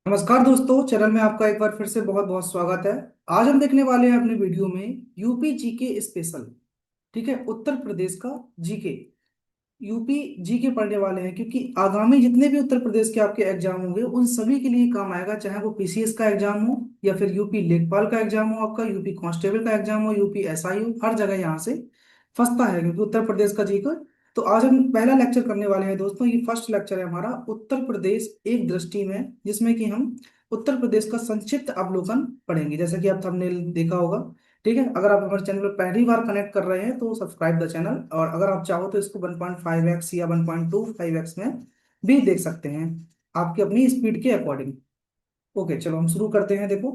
नमस्कार दोस्तों, चैनल में आपका एक बार फिर से बहुत बहुत स्वागत है। आज हम देखने वाले हैं अपने वीडियो में यूपी जीके स्पेशल। ठीक है, उत्तर प्रदेश का जीके। यूपी जीके पढ़ने वाले हैं क्योंकि आगामी जितने भी उत्तर प्रदेश के आपके एग्जाम होंगे उन सभी के लिए काम आएगा, चाहे वो पीसीएस का एग्जाम हो या फिर यूपी लेखपाल का एग्जाम हो, आपका यूपी कांस्टेबल का एग्जाम हो, यूपी एसआई हो, हर जगह यहाँ से फंसता है क्योंकि उत्तर प्रदेश का जीके। तो आज हम पहला लेक्चर करने वाले हैं दोस्तों, ये फर्स्ट लेक्चर है हमारा उत्तर प्रदेश एक दृष्टि में, जिसमें कि हम उत्तर प्रदेश का संक्षिप्त अवलोकन पढ़ेंगे, जैसा कि आप थंबनेल देखा होगा। ठीक है, अगर आप हमारे चैनल पर पहली बार कनेक्ट कर रहे हैं तो सब्सक्राइब द चैनल, और अगर आप चाहो तो इसको 1.5x या 1.25x में भी देख सकते हैं, आपकी अपनी स्पीड के अकॉर्डिंग। ओके, चलो हम शुरू करते हैं। देखो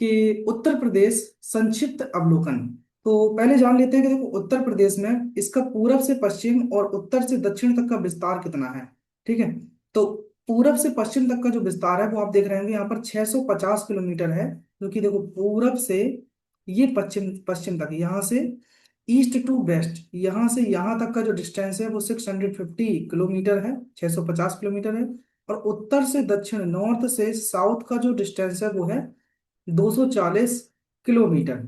कि उत्तर प्रदेश संक्षिप्त अवलोकन। तो पहले जान लेते हैं कि देखो उत्तर प्रदेश में इसका पूरब से पश्चिम और उत्तर से दक्षिण तक का विस्तार कितना है। ठीक है, तो पूरब से पश्चिम तक का जो विस्तार है वो आप देख रहे होंगे यहाँ पर 650 किलोमीटर है। क्योंकि देखो पूरब से ये पश्चिम पश्चिम तक, यहाँ से ईस्ट टू वेस्ट, यहाँ से यहाँ तक का जो डिस्टेंस है वो 650 किलोमीटर है, 650 किलोमीटर है। और उत्तर से दक्षिण, नॉर्थ से साउथ का जो डिस्टेंस है वो है 240 किलोमीटर।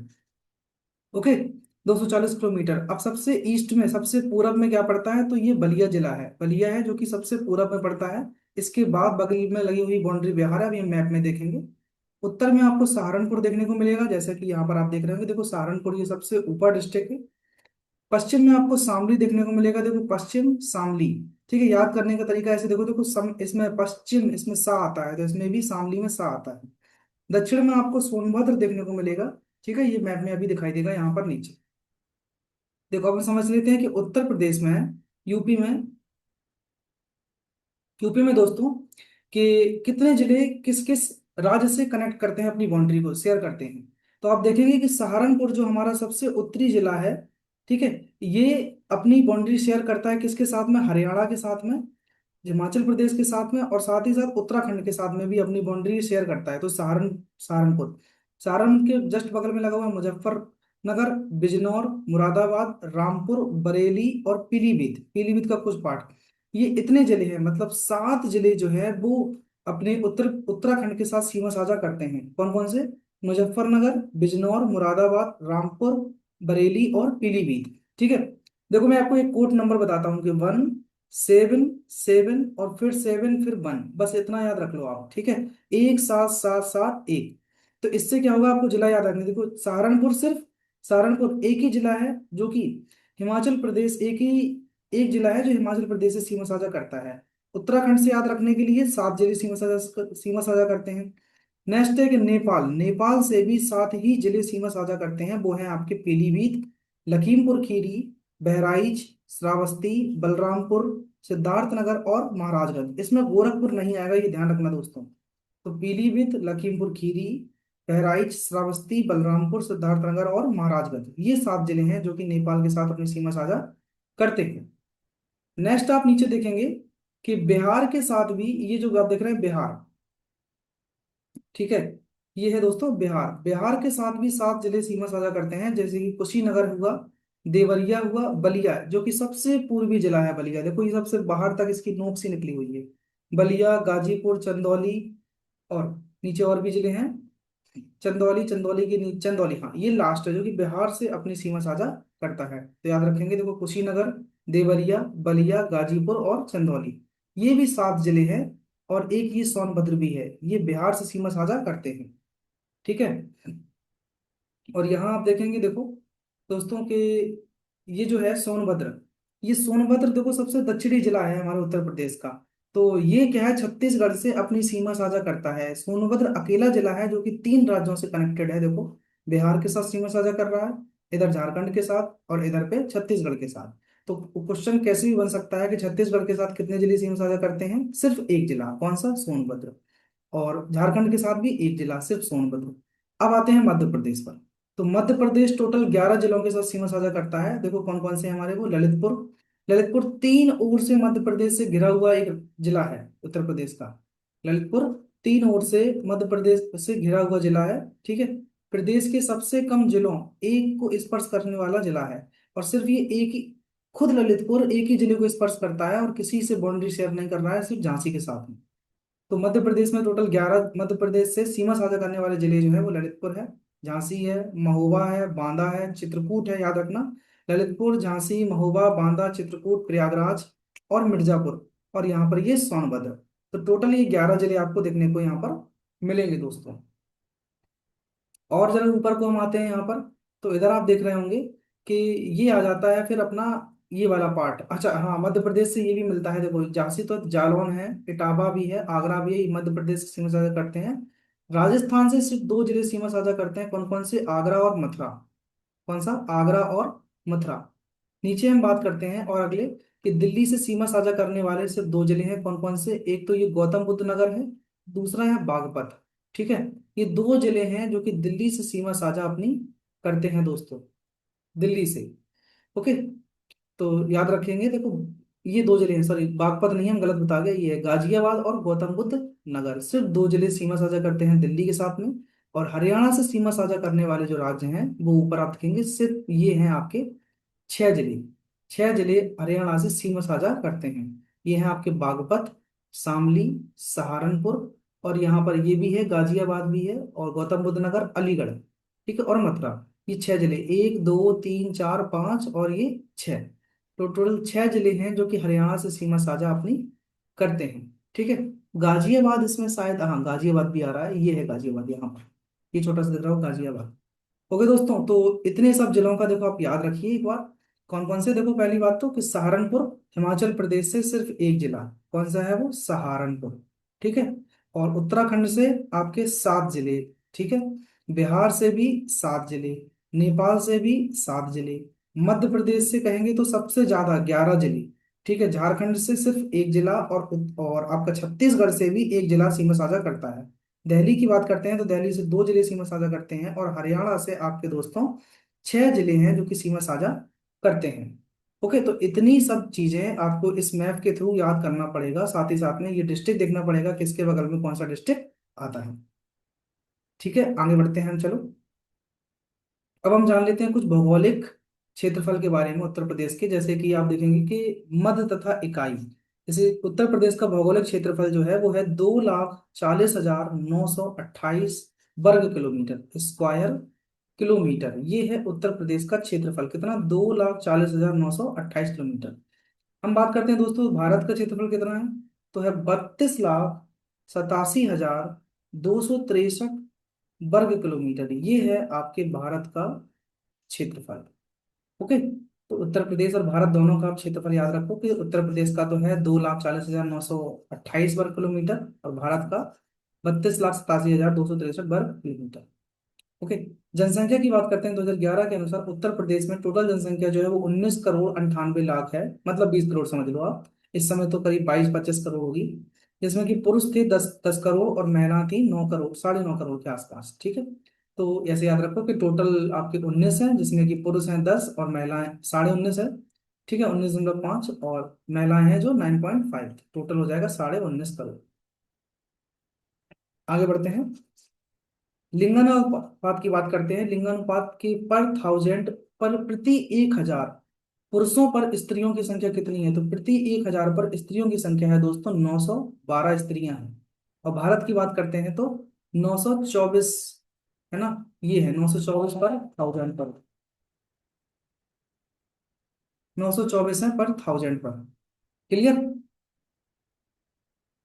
Okay, 240 kilometre. अब सबसे ईस्ट में, सबसे पूरब में क्या पड़ता है, तो ये बलिया जिला है। बलिया है जो कि सबसे पूरब में पड़ता है। इसके बाद बगल में लगी हुई बाउंड्री बिहार है, अभी हम मैप में देखेंगे। उत्तर में आपको सहारनपुर देखने को मिलेगा, जैसे कि यहाँ पर आप देख रहे होंगे। देखो सहारनपुर ये सबसे ऊपर डिस्ट्रिक्ट है। पश्चिम में आपको शामली देखने को मिलेगा। देखो पश्चिम शामली। ठीक है, याद करने का तरीका ऐसे देखो, देखो इसमें पश्चिम, इसमें सा आता है तो इसमें भी शामली में सा आता है। दक्षिण में आपको सोनभद्र देखने को मिलेगा। ठीक है, ये मैप में अभी दिखाई देगा यहाँ पर नीचे। देखो अब हम समझ लेते हैं कि उत्तर प्रदेश में, यूपी में, यूपी में दोस्तों कि कितने जिले किस किस राज्य से कनेक्ट करते हैं, अपनी बाउंड्री को शेयर करते हैं। तो आप देखेंगे कि सहारनपुर जो हमारा सबसे उत्तरी जिला है, ठीक है, ये अपनी बाउंड्री शेयर करता है किसके साथ में, हरियाणा के साथ में, हिमाचल प्रदेश के साथ में, और साथ ही साथ उत्तराखंड के साथ में भी अपनी बाउंड्री शेयर करता है। तो सहारनपुर, सहारन के जस्ट बगल में लगा हुआ है मुजफ्फरनगर, बिजनौर, मुरादाबाद, रामपुर, बरेली और पीलीभीत, पीलीभीत का कुछ पार्ट। ये इतने जिले हैं, मतलब 7 जिले जो है वो अपने उत्तराखंड के साथ सीमा साझा करते हैं। कौन कौन से, मुजफ्फरनगर, बिजनौर, मुरादाबाद, रामपुर, बरेली और पीलीभीत। ठीक है, देखो मैं आपको एक कोड नंबर बताता हूँ कि 1 7 7 और फिर 7 फिर 1, बस इतना याद रख लो आप। ठीक है, 1 7 7 7 1। तो इससे क्या होगा, आपको जिला याद रखना। देखो सहारनपुर, सिर्फ सहारनपुर एक ही जिला है जो कि हिमाचल प्रदेश, एक जिला है जो हिमाचल प्रदेश से सीमा साझा करता है। उत्तराखंड से याद रखने के लिए 7 जिले सीमा साझा करते हैं। नेक्स्ट है कि नेपाल, नेपाल से भी 7 ही जिले सीमा साझा करते हैं, वो हैं आपके पीलीभीत, लखीमपुर खीरी, बहराइच, श्रावस्ती, बलरामपुर, सिद्धार्थनगर और महाराजगंज। इसमें गोरखपुर नहीं आएगा, ये ध्यान रखना दोस्तों। तो पीलीभीत, लखीमपुर खीरी, बहराइच, श्रावस्ती, बलरामपुर, सिद्धार्थनगर और महाराजगंज, ये 7 जिले हैं जो कि नेपाल के साथ अपनी सीमा साझा करते हैं। नेक्स्ट आप नीचे देखेंगे कि बिहार के साथ भी, ये जो आप देख रहे हैं बिहार, ठीक है, ये है दोस्तों बिहार। बिहार के साथ भी 7 जिले सीमा साझा करते हैं, जैसे कि कुशीनगर हुआ, देवरिया हुआ, बलिया जो कि सबसे पूर्वी जिला है। बलिया देखो, ये सबसे बाहर तक इसकी नोक सी निकली हुई है। बलिया, गाजीपुर, चंदौली, और नीचे और भी जिले हैं। चंदौली, चंदौली के नीचे चंदौली, हाँ ये लास्ट है जो कि बिहार से अपनी सीमा साझा करता है। तो याद रखेंगे, देखो कुशीनगर, देवरिया, बलिया, गाजीपुर और चंदौली, ये भी 7 जिले हैं। और एक ये सोनभद्र भी है, ये बिहार से सीमा साझा करते हैं। ठीक है, और यहाँ आप देखेंगे, देखो दोस्तों के ये जो है सोनभद्र, ये सोनभद्र देखो सबसे दक्षिणी जिला है हमारे उत्तर प्रदेश का। तो ये क्या है, छत्तीसगढ़ से अपनी सीमा साझा करता है। सोनभद्र अकेला जिला है जो कि 3 राज्यों से कनेक्टेड है। देखो बिहार के साथ सीमा साझा कर रहा है, इधर झारखंड के साथ, और इधर पे छत्तीसगढ़ के साथ। तो क्वेश्चन कैसे भी बन सकता है कि छत्तीसगढ़ के साथ कितने जिले सीमा साझा करते हैं, सिर्फ एक जिला, कौन सा, सोनभद्र। और झारखंड के साथ भी एक जिला, सिर्फ सोनभद्र। अब आते हैं मध्य प्रदेश पर। तो मध्य प्रदेश टोटल 11 जिलों के साथ सीमा साझा करता है। देखो कौन कौन से हैं हमारे, वो ललितपुर, ललितपुर 3 ओर से मध्य प्रदेश से घिरा हुआ एक जिला है उत्तर प्रदेश का। ललितपुर 3 ओर से मध्य प्रदेश से घिरा हुआ जिला है। ठीक है, प्रदेश के सबसे कम जिलों एक को स्पर्श करने वाला जिला है। और सिर्फ ये एक ही, खुद ललितपुर एक ही जिले को स्पर्श करता है और किसी से बाउंड्री शेयर नहीं कर रहा है, सिर्फ झांसी के साथ में। तो मध्य प्रदेश में टोटल 11, मध्य प्रदेश से सीमा साझा करने वाले जिले जो है वो ललितपुर है, झांसी है, महोबा है, बांदा है, चित्रकूट है, याद रखना। ललितपुर, झांसी, महोबा, बांदा, चित्रकूट, प्रयागराज और मिर्जापुर, और यहाँ पर ये सोनभद्र। तो टोटल ये 11 जिले आपको देखने को यहाँ पर मिलेंगे दोस्तों। और जरा ऊपर को हम आते हैं यहाँ पर, तो इधर आप देख रहे होंगे कि ये आ जाता है फिर अपना ये वाला पार्ट। अच्छा हाँ, मध्य प्रदेश से ये भी मिलता है, देखो झांसी तो जालौन है, इटावा भी है, आगरा भी है, ये मध्य प्रदेश से सीमा साझा करते हैं। राजस्थान से सिर्फ दो जिले सीमा साझा करते हैं, कौन कौन से, आगरा और मथुरा। कौन सा, आगरा और मथुरा। नीचे हम बात करते हैं और अगले, कि दिल्ली से सीमा साझा करने वाले सिर्फ दो जिले हैं, कौन कौन से, एक तो ये गौतम बुद्ध नगर है, दूसरा है बागपत। ठीक है, ये दो जिले हैं जो कि दिल्ली से सीमा साझा अपनी करते हैं दोस्तों, दिल्ली से। ओके, तो याद रखेंगे, देखो ये दो जिले हैं, सॉरी बागपत नहीं, हम गलत बता गए, ये है गाजियाबाद और गौतम बुद्ध नगर, सिर्फ दो जिले सीमा साझा करते हैं दिल्ली के साथ में। और हरियाणा से सीमा साझा करने वाले जो राज्य हैं वो ऊपर आप देखेंगे, सिर्फ ये हैं आपके 6 जिले। 6 जिले हरियाणा से सीमा साझा करते हैं, ये हैं आपके बागपत, शामली, सहारनपुर, और यहाँ पर ये भी है गाजियाबाद भी है, और गौतम बुद्ध नगर, अलीगढ़, ठीक है, और मथुरा। ये 6 जिले, 1 2 3 4 5 और ये 6, तो टोटल 6 जिले हैं जो कि हरियाणा से सीमा साझा अपनी करते हैं। ठीक है, गाजियाबाद इसमें शायद, हाँ गाजियाबाद भी आ रहा है, ये है गाजियाबाद यहाँ पर, ये छोटा सा दिख रहा हो गाजियाबाद। ओके दोस्तों, तो इतने सब जिलों का देखो आप याद रखिए एक बार, कौन कौन से, देखो पहली बात तो कि सहारनपुर हिमाचल प्रदेश से सिर्फ एक जिला, कौन सा है वो, सहारनपुर। ठीक है, और उत्तराखंड से आपके 7 जिले। ठीक है, बिहार से भी 7 जिले, नेपाल से भी 7 जिले, मध्य प्रदेश से कहेंगे तो सबसे ज्यादा 11 जिले। ठीक है, झारखंड से सिर्फ एक जिला, और आपका छत्तीसगढ़ से भी एक जिला सीमा साझा करता है। दिल्ली की बात करते हैं तो दिल्ली से दो जिले सीमा साझा करते हैं, और हरियाणा से आपके दोस्तों 6 जिले हैं जो कि सीमा साझा करते हैं। ओके, तो इतनी सब चीजें आपको इस मैप के थ्रू याद करना पड़ेगा, साथ ही साथ में ये डिस्ट्रिक्ट देखना पड़ेगा किसके बगल में कौन सा डिस्ट्रिक्ट आता है। ठीक है, आगे बढ़ते हैं हम, चलो। अब हम जान लेते हैं कुछ भौगोलिक क्षेत्रफल के बारे में उत्तर प्रदेश के, जैसे कि आप देखेंगे कि मध्य तथा इकाई, जैसे उत्तर प्रदेश का भौगोलिक क्षेत्रफल जो है वो है 2,40,928 वर्ग किलोमीटर, स्क्वायर किलोमीटर। ये है उत्तर प्रदेश का क्षेत्रफल, कितना, 2,40,928 किलोमीटर। हम बात करते हैं दोस्तों भारत का क्षेत्रफल कितना है, तो है 32,87,263 वर्ग किलोमीटर, ये है आपके भारत का क्षेत्रफल। ओके, तो उत्तर प्रदेश और भारत दोनों का आप क्षेत्रफल याद रखो कि उत्तर प्रदेश का तो है 2,40,928 वर्ग किलोमीटर, और भारत का 32,87,263 वर्ग किलोमीटर। ओके, जनसंख्या की बात करते हैं, 2011 के अनुसार उत्तर प्रदेश में टोटल जनसंख्या जो है वो 19,98,00,000 है, मतलब 20 करोड़ समझ लो आप। इस समय तो करीब 22-25 करोड़ होगी, जिसमें कि पुरुष थे 10-10 करोड़ और महिला थी 9 करोड़, 9.5 करोड़ के आसपास। ठीक है, तो ऐसे याद रखो कि टोटल आपके 19 हैं, जिसमें कि पुरुष हैं 10 और महिलाएं 19.5 है। ठीक है, 19.5, और महिलाएं हैं जो 9.5, टोटल हो जाएगा 19.5 करोड़। आगे बढ़ते हैं, लिंगानुपात की बात करते हैं। लिंगानुपात की पर थाउजेंड, पर प्रति 1,000 पुरुषों पर स्त्रियों की संख्या कितनी है, तो प्रति 1,000 पर स्त्रियों की संख्या है दोस्तों 912 स्त्रियां हैं। और भारत की बात करते हैं तो 924, है ना, ये है 924 पर थाउजेंड पर, 924 है पर थाउजेंड पर। क्लियर,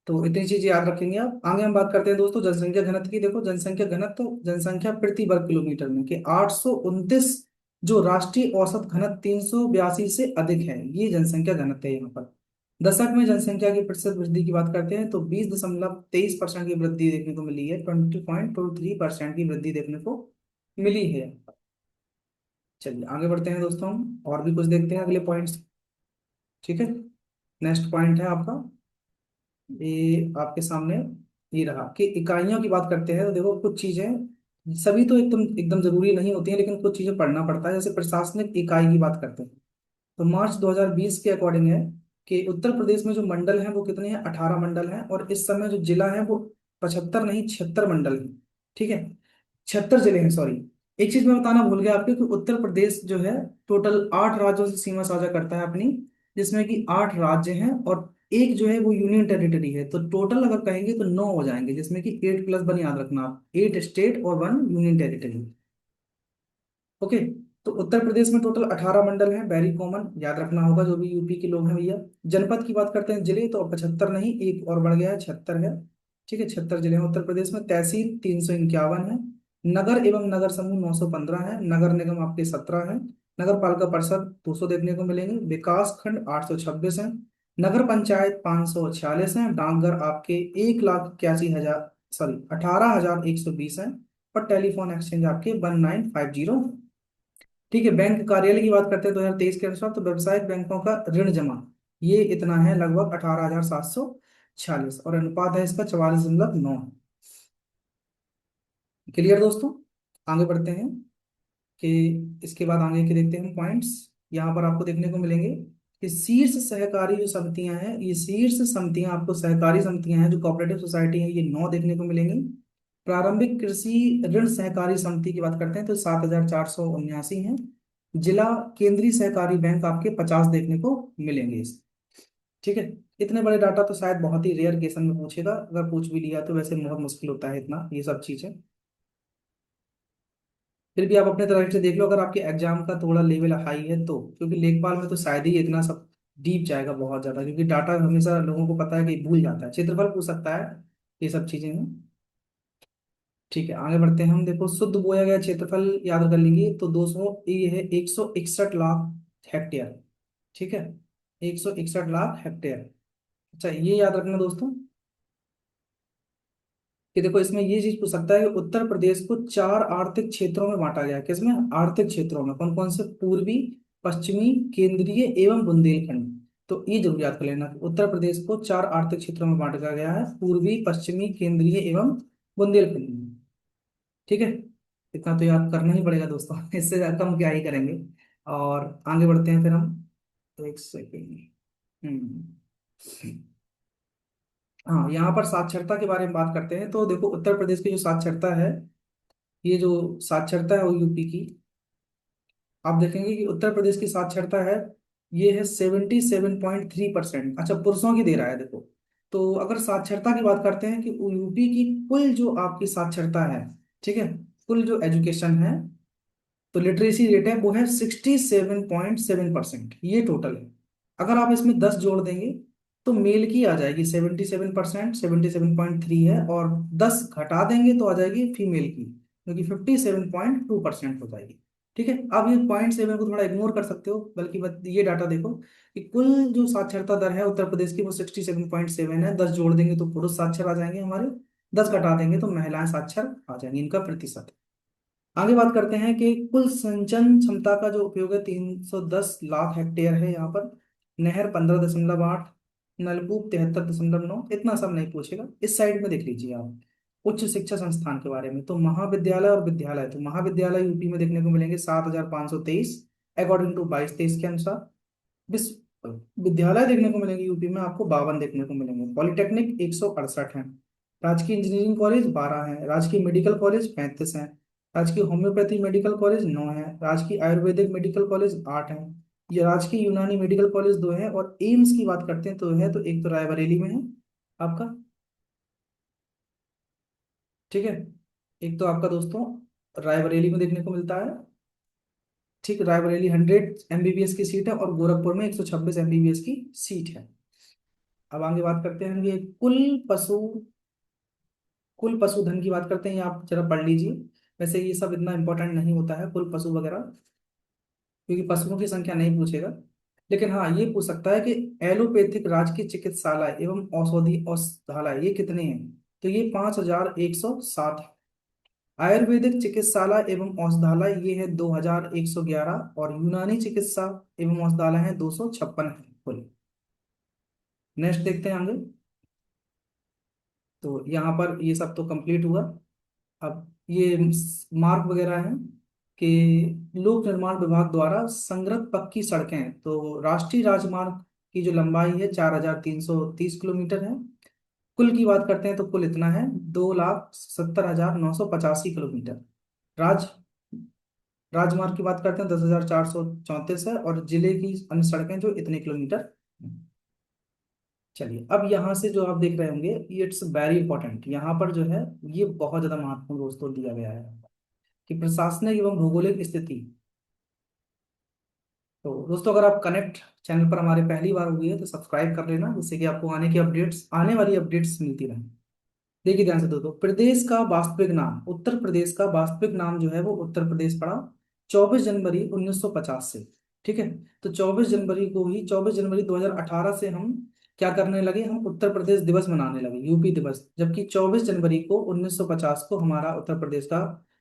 तो इतनी चीजें याद रखेंगे आप। आगे हम बात करते हैं दोस्तों जनसंख्या घनत्व की। देखो जनसंख्या घनत्व, तो जनसंख्या प्रति वर्ग किलोमीटर में कि 829, जो राष्ट्रीय औसत घनत्व 382 से अधिक है, ये जनसंख्या घनत्व है यहाँ पर। दशक में जनसंख्या की प्रतिशत वृद्धि की बात करते हैं तो 20.23% की वृद्धि देखने को मिली है, 20.23% की वृद्धि देखने को मिली है। चलिए आगे बढ़ते हैं दोस्तों, हम और भी कुछ देखते हैं अगले पॉइंट्स। ठीक है, नेक्स्ट पॉइंट है आपका, ये आपके सामने ये रहा कि इकाइयों की बात करते हैं तो देखो कुछ चीजें, सभी तो एकदम एकदम जरूरी नहीं होती हैं, लेकिन कुछ चीजें पढ़ना पड़ता है। जैसे प्रशासनिक इकाई की बात करते हैं तो मार्च 2020 के अकॉर्डिंग है कि उत्तर प्रदेश में जो मंडल हैं वो कितने हैं, 18 मंडल हैं, और इस समय जो जिला है वो 75 नहीं 76 मंडल है। ठीक है, 76 जिले हैं, सॉरी। एक चीज मैं बताना भूल गया आपको कि उत्तर प्रदेश जो है टोटल 8 राज्यों से सीमा साझा करता है अपनी, जिसमें कि 8 राज्य हैं और एक जो है वो यूनियन टेरिटरी है। तो टोटल अगर कहेंगे तो 9 हो जाएंगे, जिसमें कि 8+1 याद रखना आप, 8 स्टेट और 1 यूनियन टेरिटरी। ओके। तो उत्तर प्रदेश में टोटल 18 मंडल हैं, वेरी कॉमन, याद रखना होगा जो भी यूपी के लोग हैं भैया। जनपद की बात करते हैं, जिले, तो अब 75 नहीं, एक और बढ़ गया है, 76 है। ठीक है, 76 जिले हैं उत्तर प्रदेश में। तहसील 351 है। नगर एवं नगर समूह 915 है। नगर निगम आपके 17 हैं। नगर पालिका परिषद 200 देखने को मिलेंगे। विकास खंड 826 है। नगर पंचायत 546 है। डाकघर आपके 1,81,000, सॉरी 18,120 है। और टेलीफोन एक्सचेंज आपके 1950। ठीक है, बैंक कार्यालय की बात करते हैं 2023 के अनुसार, तो व्यवसायिक बैंकों का ऋण जमा ये इतना है, लगभग 18,746, और अनुपात है इसका 44.9। क्लियर दोस्तों। आगे बढ़ते हैं कि इसके बाद आगे के देखते हैं पॉइंट्स। यहाँ पर आपको देखने को मिलेंगे कि शीर्ष सहकारी जो समितियां हैं, ये शीर्ष समितियां आपको सहकारी समितियां हैं जो कोऑपरेटिव सोसाइटी है, ये 9 देखने को मिलेंगी। प्रारंभिक कृषि ऋण सहकारी समिति की बात करते हैं तो 7,479 है। जिला केंद्रीय सहकारी बैंक आपके 50 देखने को मिलेंगे इस। ठीक है। इतने बड़े डाटा तो शायद बहुत ही रेयर केसन में पूछेगा, अगर पूछ भी लिया तो वैसे बहुत मुश्किल होता है इतना ये सब चीजें। फिर भी आप अपने तरफ से देख लो, अगर आपके एग्जाम का थोड़ा लेवल हाई है तो, क्योंकि लेखपाल में तो शायद ही इतना सब डीप जाएगा बहुत ज्यादा, क्योंकि डाटा हमेशा लोगों को पता है कि भूल जाता है। क्षेत्रफल पूछ सकता है, ये सब चीजें हैं। ठीक है, आगे बढ़ते हैं हम। देखो, शुद्ध बोया गया क्षेत्रफल याद कर लेंगे तो 200, ये है 161 लाख हेक्टेयर। ठीक है, 161 लाख हेक्टेयर। अच्छा, ये याद रखना दोस्तों कि देखो इसमें ये चीज पूछ सकता है कि उत्तर प्रदेश को 4 आर्थिक क्षेत्रों में बांटा गया है। किसमें? आर्थिक क्षेत्रों में। कौन कौन से? पूर्वी, पश्चिमी, केंद्रीय एवं बुंदेलखंड। तो ये जरूर याद कर लेना कि उत्तर प्रदेश को 4 आर्थिक क्षेत्रों में बांटा गया है, पूर्वी, पश्चिमी, केंद्रीय एवं बुंदेलखंड में। ठीक है, इतना तो याद करना ही पड़ेगा दोस्तों इससे कम क्या ही करेंगे। और आगे बढ़ते हैं फिर हम। एक सेकेंड। हम्म। हाँ, यहाँ पर साक्षरता के बारे में बात करते हैं तो देखो, उत्तर प्रदेश की जो साक्षरता है, ये जो साक्षरता है वो यूपी की, आप देखेंगे कि उत्तर प्रदेश की साक्षरता है, ये है 77.3%। अच्छा, पुरुषों की दे रहा है देखो। तो अगर साक्षरता की बात करते हैं कि यूपी की कुल जो आपकी साक्षरता है, ठीक है, कुल जो एजुकेशन है, तो लिटरेसी रेट है वो है 67.7%, ये टोटल है। अगर आप इसमें 10 जोड़ देंगे तो मेल की आ जाएगी 77%, 77.3 है, और 10 घटा देंगे तो आ जाएगी फीमेल की, जो कि 57.2% हो जाएगी। ठीक है, अब ये 0.7 को थोड़ा इग्नोर कर सकते हो, बल्कि ये डाटा देखो कि कुल जो साक्षरता दर है उत्तर प्रदेश की वो 67.7 है। 10 जोड़ देंगे तो पुरुष साक्षर आ जाएंगे हमारे, 10 घटा देंगे तो महिलाएं साक्षर आ जाएंगी, इनका प्रतिशत। आगे बात करते हैं कि कुल सिंचन क्षमता का जो उपयोग है 310 लाख हेक्टेयर है यहाँ पर। नहर 15.8, नलकूप 73.9, इतना सब नहीं पूछेगा। इस साइड में देख लीजिए आप उच्च शिक्षा संस्थान के बारे में, तो महाविद्यालय और विद्यालय, तो महाविद्यालय यूपी में देखने को मिलेंगे 7,523 अकॉर्डिंग टू 22-23 के अनुसार। विश्व विद्यालय देखने को मिलेंगे यूपी में आपको 52 देखने को मिलेंगे। पॉलिटेक्निक 168 है। राजकीय इंजीनियरिंग कॉलेज 12 है। राजकीय मेडिकल कॉलेज 35 है। राजकीय होम्योपैथी मेडिकल कॉलेज 9 है। राजकीय आयुर्वेदिक मेडिकल कॉलेज 8 है। ये राजकीय यूनानी मेडिकल कॉलेज 2 है। और एम्स की बात करते हैं तो है, तो एक तो रायबरेली में है आपका। ठीक है, एक तो आपका दोस्तों रायबरेली में देखने को मिलता है। ठीक, रायबरेली 100 MBBS की सीट है, और गोरखपुर में 126 MBBS की सीट है। अब आगे बात करते हैं ये कुल पशुधन की बात करते हैं, ये आप जरा पढ़ लीजिए। वैसे ये सब इतना इंपॉर्टेंट नहीं होता है कुल पशु वगैरह, क्योंकि पशुओं की संख्या नहीं पूछेगा। लेकिन हाँ, ये पूछ सकता है कि एलोपैथिक राजकीय चिकित्सालय एवं औषधि औषधालय ये कितने हैं, तो ये 5,107 है। आयुर्वेदिक चिकित्सालय एवं औषधालय ये है 2,111, और यूनानी चिकित्सा एवं औषधालय है 256 है कुल। नेक्स्ट देखते हैं आगे। तो यहाँ पर ये सब तो कंप्लीट हुआ। अब ये मार्ग वगैरह हैं कि लोक निर्माण विभाग द्वारा संग्रहित पक्की सड़कें, तो राष्ट्रीय राजमार्ग की जो लंबाई है 4,330 किलोमीटर है। कुल की बात करते हैं तो कुल इतना है 2,70,985 किलोमीटर। राज राजमार्ग की बात करते हैं 10,434 है, और जिले की अन्य सड़कें जो इतने किलोमीटर। चलिए, अब यहाँ से जो आप देख रहे होंगे, इट्स वेरी इंपॉर्टेंट, यहाँ पर जो है ये बहुत ज्यादा महत्वपूर्ण दोस्तों दिया गया है कि प्रशासनिक एवं भौगोलिक स्थिति। तो दोस्तों, अगर आप कनेक्ट चैनल पर हमारे पहली बार हुई है तो सब्सक्राइब कर लेना, जिससे कि आपको आने वाली अपडेट्स मिलती रहे। देखिए ध्यान से दोस्तों, प्रदेश का वास्तविक नाम, उत्तर प्रदेश का वास्तविक नाम जो है वो उत्तर प्रदेश पड़ा 24 जनवरी 1950 से। ठीक है, तो 24 जनवरी को ही, 24 जनवरी 2018 से हम क्या करने लगे, हम उत्तर प्रदेश दिवस मनाने लगे, यूपी दिवस, जबकि 24 जनवरी को 1950 को हमारा उत्तर प्रदेश का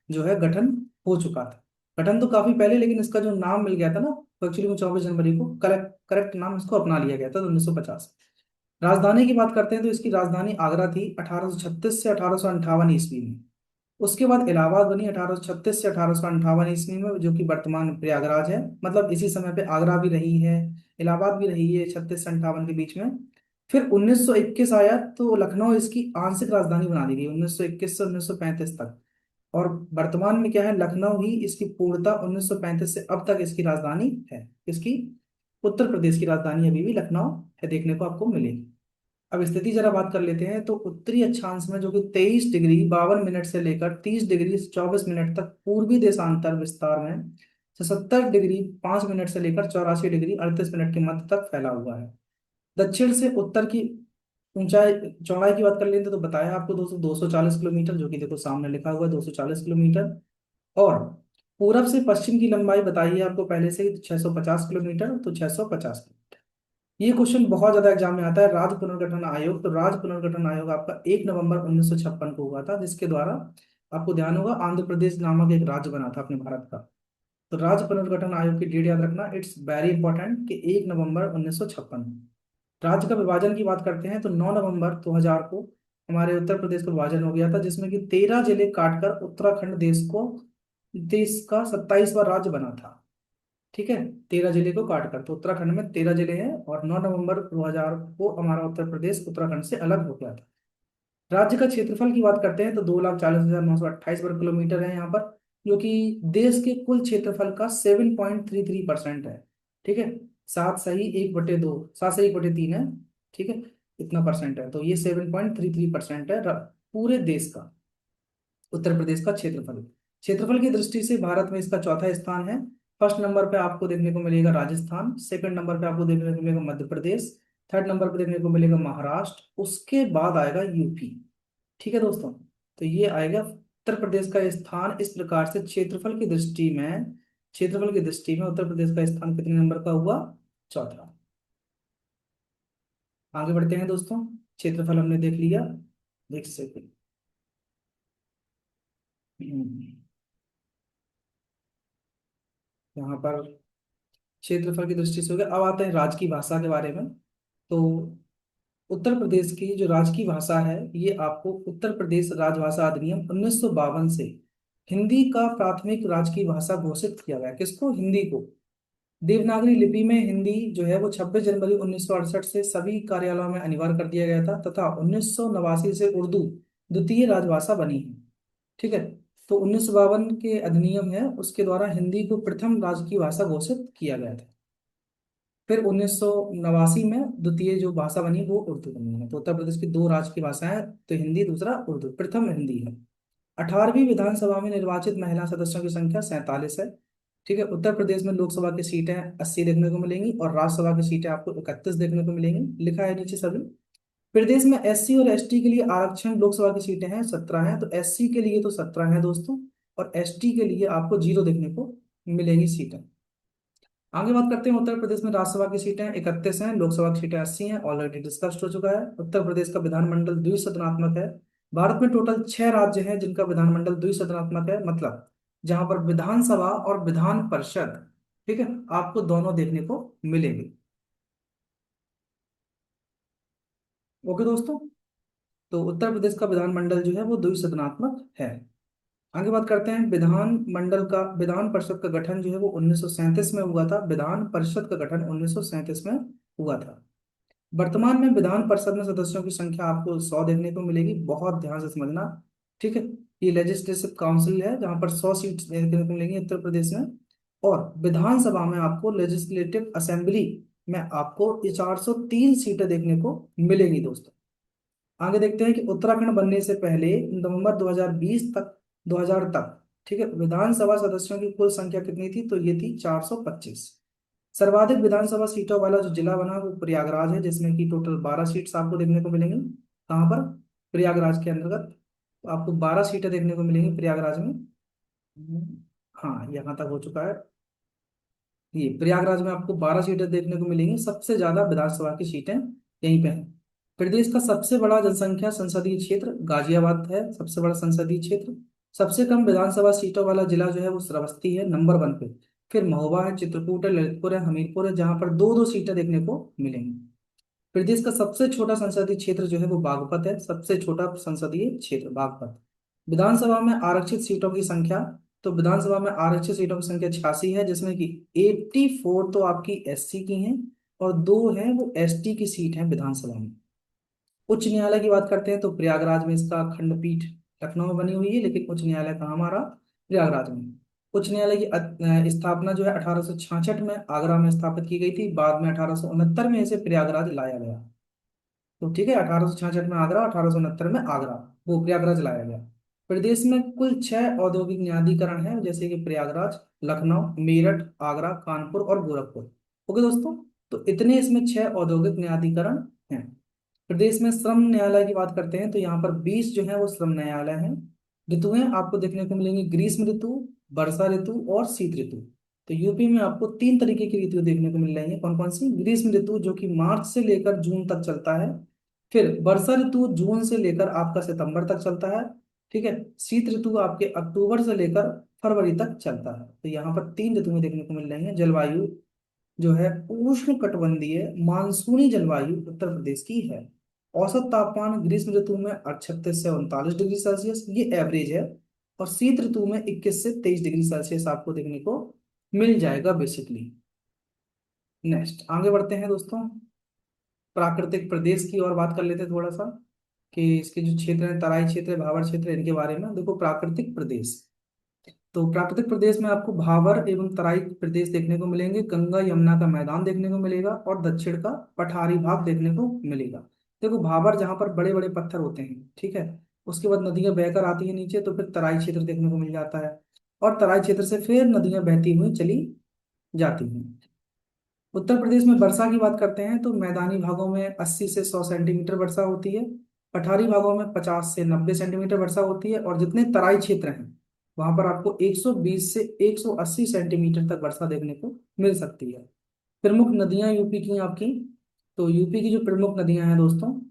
जो है गठन हो चुका था। गठन तो काफी पहले, लेकिन इसका जो नाम मिल गया था ना, एक्चुअली में 24 जनवरी को करेक्ट करेक्ट नाम इसको अपना लिया गया था 1950। राजधानी की बात करते हैं तो इसकी राजधानी आगरा थी 1836 से 1858 ईस्वी में। उसके बाद इलाहाबाद बनी 1836 से 1858 ईस्वी में, जो कि वर्तमान प्रयागराज है। मतलब इसी समय पे आगरा भी रही है, इलाहाबाद भी रही है 36 से 58 के बीच में। फिर 1921 आया तो लखनऊ इसकी आंशिक राजधानी बना दी गई 1921 से 1935 तक। और वर्तमान में क्या है, लखनऊ ही इसकी पूर्णतः 1935 से अब तक इसकी राजधानी है। इसकी उत्तर प्रदेश की राजधानी अभी भी लखनऊ है, देखने को आपको मिलेगी। अब स्थिति जरा बात कर लेते हैं, तो उत्तरी अक्षांश में जो कि 23 डिग्री 52 मिनट से लेकर 30 डिग्री 24 मिनट तक पूर्वी देशांतर विस्तार में 77 डिग्री 5 मिनट से लेकर 84 डिग्री 38 मिनट के मध्य तक फैला हुआ है। दक्षिण से उत्तर की ऊंचाई चौड़ाई की बात कर लेते तो बताया आपको दोस्तों 240 किलोमीटर, जो कि देखो सामने लिखा हुआ है 240 किलोमीटर। और पूरब से पश्चिम की लंबाई बताइए आपको पहले से ही 650 किलोमीटर, तो 650। ये क्वेश्चन बहुत ज्यादा एग्जाम में आता है। राज्य पुनर्गठन आयोग, तो राज्य पुनर्गठन आयोग आपका 1 नवंबर 1956 को हुआ था, जिसके द्वारा आपको ध्यान होगा आंध्र प्रदेश नामक एक राज्य बना था अपने भारत का। तो राज्य पुनर्गठन आयोग की डेट याद रखना, इट्स वेरी इंपॉर्टेंट, कि 1 नवंबर 1956। राज्य का विभाजन की बात करते हैं तो 9 नवंबर 2000 को हमारे उत्तर प्रदेश का विभाजन हो गया था, जिसमें कि 13 जिले काटकर उत्तराखंड देश का 27वां राज्य बना था। ठीक है, 13 जिले को काटकर, तो उत्तराखंड में 13 जिले हैं, और 9 नवंबर 2000 को हमारा उत्तर प्रदेश उत्तराखंड से अलग हो गया था। राज्य का क्षेत्रफल की बात करते हैं तो 2,40,928 वर्ग किलोमीटर है यहाँ पर, जो कि देश के कुल क्षेत्रफल का 7.33% है। ठीक है, 7 सही 1/2, 7 सही 1/3 है। ठीक है, इतना परसेंट है, तो ये 7.33% है पूरे देश का, उत्तर प्रदेश का क्षेत्रफल। क्षेत्रफल की दृष्टि से भारत में इसका चौथा स्थान है। फर्स्ट नंबर पे आपको देखने को मिलेगा राजस्थान, सेकंड नंबर पे आपको देखने को मिलेगा मध्य प्रदेश, थर्ड नंबर पे देखने को मिलेगा महाराष्ट्र, उसके बाद आएगा यूपी। ठीक है दोस्तों, तो ये आएगा उत्तर प्रदेश का स्थान इस प्रकार से। क्षेत्रफल की दृष्टि में उत्तर प्रदेश का स्थान कितने नंबर का हुआ, चौथा। आगे बढ़ते हैं दोस्तों, क्षेत्रफल हमने देख लिया। देख सकते, यहाँ पर क्षेत्रफल की दृष्टि से हो गया। अब आते हैं राज्य की भाषा के बारे में। तो उत्तर प्रदेश की जो राज्य की भाषा है, ये आपको उत्तर प्रदेश राजभाषा अधिनियम 1952 से हिंदी का प्राथमिक राजकीय की भाषा घोषित किया गया। किसको, हिंदी को। देवनागरी लिपि में हिंदी जो है वो 26 जनवरी 1968 से सभी कार्यालयों में अनिवार्य कर दिया गया था, तथा 1989 से उर्दू द्वितीय राजभाषा बनी है। ठीक है, तो 1952 के अधिनियम है, उसके द्वारा हिंदी को प्रथम राजकीय भाषा घोषित किया गया था। फिर 1989 में द्वितीय जो भाषा बनी वो उर्दू बनी है। तो उत्तर प्रदेश की दो राज्य की भाषाएं हैं, तो हिंदी, दूसरा उर्दू, प्रथम हिंदी है। 18वीं विधानसभा में निर्वाचित महिला सदस्यों की संख्या 47 है। ठीक है, उत्तर प्रदेश में लोकसभा की सीटें 80 देखने को मिलेंगी, और राज्यसभा की सीटें आपको 31 देखने को मिलेंगी, लिखा है नीचे सभी। प्रदेश में एससी और एसटी के लिए आरक्षण, लोकसभा की सीटें हैं 17 हैं, तो एससी के लिए तो 17 हैं दोस्तों, और एसटी के लिए आपको 0 देखने को मिलेंगी सीटें। आगे बात करते हैं, उत्तर प्रदेश में राज्यसभा की सीटें 31 हैं, लोकसभा की सीटें 80 हैं, ऑलरेडी डिस्कस्ड हो चुका है। उत्तर प्रदेश का विधानमंडल द्विसदनात्मक है। भारत में टोटल 6 राज्य हैं जिनका विधानमंडल द्विसदनात्मक है, मतलब जहां पर विधानसभा और विधान परिषद, ठीक है, आपको दोनों देखने को मिलेंगे। ओके दोस्तों, तो उत्तर प्रदेश का विधानमंडल जो है वो द्विसदनात्मक है। आगे बात करते हैं, विधान परिषद का गठन जो है वो 1937 में हुआ था। विधान परिषद का गठन 1937 में हुआ था। वर्तमान में विधान परिषद में सदस्यों की संख्या आपको 100 देखने को मिलेगी, बहुत ध्यान से समझना। ठीक है, ये लेजिस्लेटिव काउंसिल है जहां पर 100 सीट देखने को मिलेंगी उत्तर प्रदेश में। और विधानसभा में आपको लेजिस्लेटिव असेंबली में आपको ये 403 सीटें देखने को मिलेंगी दोस्तों। आगे देखते हैं कि उत्तराखंड बनने से पहले नवंबर 2020 तक, 2000 तक, ठीक है, विधानसभा सदस्यों की कुल संख्या कितनी थी? तो ये थी 425। सर्वाधिक विधानसभा सीटों वाला जो जिला बना वो प्रयागराज है, जिसमें कि टोटल 12 सीट्स आपको देखने को मिलेंगी। कहाँ पर? प्रयागराज के अंतर्गत। तो आपको 12 सीटें देखने को मिलेंगी प्रयागराज में। हाँ, यहाँ तक हो चुका है। ये प्रयागराज में आपको 12 सीटें देखने को मिलेंगी। सबसे ज्यादा विधानसभा की सीटें यहीं पे हैं। प्रदेश का सबसे बड़ा जनसंख्या संसदीय क्षेत्र गाजियाबाद है, सबसे बड़ा संसदीय क्षेत्र। सबसे कम विधानसभा सीटों वाला जिला जो है वो श्रावस्ती है, नंबर 1 पे। फिर महोबा है, चित्रकूट है, ललितपुर है, हमीरपुर है, जहां पर दो दो सीटें देखने को मिलेंगी। प्रदेश का सबसे छोटा संसदीय क्षेत्र जो है वो बागपत है, सबसे छोटा संसदीय क्षेत्र बागपत। विधानसभा में आरक्षित सीटों की संख्या, तो विधानसभा में आरक्षित सीटों की संख्या 86 है, जिसमें कि 84 तो आपकी एससी की हैं और दो हैं वो एसटी की सीट है विधानसभा में। उच्च न्यायालय की बात करते हैं तो प्रयागराज में इसका खंडपीठ लखनऊ में बनी हुई है, लेकिन उच्च न्यायालय कहाँ हमारा? प्रयागराज में। उच्च न्यायालय की स्थापना जो है 1866 में आगरा में स्थापित की गई थी, बाद में 1869 में इसे प्रयागराज लाया गया। तो ठीक है, 1866 में आगरा, 1869 में आगरा, वो प्रयागराज लाया गया। प्रदेश में कुल 6 औद्योगिक न्यायाधिकरण है, जैसे कि प्रयागराज, लखनऊ, मेरठ, आगरा, कानपुर और गोरखपुर। ओके दोस्तों, तो इतने इसमें 6 औद्योगिक न्यायाधिकरण हैं। प्रदेश में श्रम न्यायालय की बात करते हैं तो यहाँ पर 20 जो है वो श्रम न्यायालय हैं। ऋतुएं आपको देखने को मिलेंगी, ग्रीष्म ऋतु, वर्षा ऋतु और शीत ऋतु। तो यूपी में आपको 3 तरीके की ऋतु देखने को मिल रही है। कौन कौन सी? ग्रीष्म ऋतु जो कि मार्च से लेकर जून तक चलता है। फिर वर्षा ऋतु जून से लेकर आपका सितंबर तक चलता है। ठीक है। शीत ऋतु आपके अक्टूबर से लेकर फरवरी तक चलता है। तो यहाँ पर 3 ऋतुएं देखने को मिल रही हैं। जलवायु जो है उष्ण कटिबंधीय मानसूनी जलवायु उत्तर प्रदेश की है। औसत तापमान ग्रीष्म ऋतु में 36 से 39 डिग्री सेल्सियस, ये एवरेज है। और शीत ऋतु में 21 से 23 डिग्री सेल्सियस आपको देखने को मिल जाएगा बेसिकली। नेक्स्ट आगे बढ़ते हैं दोस्तों, प्राकृतिक प्रदेश की और बात कर लेते हैं थोड़ा सा, कि इसके जो क्षेत्र हैं, तराई क्षेत्र, भावर क्षेत्र, इनके बारे में देखो। प्राकृतिक प्रदेश, तो प्राकृतिक प्रदेश में आपको भावर एवं तराई प्रदेश देखने को मिलेंगे। गंगा यमुना का मैदान देखने को मिलेगा और दक्षिण का पठारी भाग देखने को मिलेगा। देखो भावर जहाँ पर बड़े बड़े पत्थर होते हैं, ठीक है, उसके बाद नदियां बहकर आती है नीचे, तो फिर तराई क्षेत्र देखने को मिल जाता है। और तराई क्षेत्र से फिर नदियां बहती हुई चली जाती हैं। उत्तर प्रदेश में वर्षा की बात करते हैं तो मैदानी भागों में 80 से 100 सेंटीमीटर वर्षा होती है। पठारी भागों में 50 से 90 सेंटीमीटर वर्षा होती है। और जितने तराई क्षेत्र हैं वहां पर आपको 120 से 180 सेंटीमीटर तक वर्षा देखने को मिल सकती है। प्रमुख नदियां यूपी की आपकी, तो यूपी की जो प्रमुख नदियां हैं दोस्तों,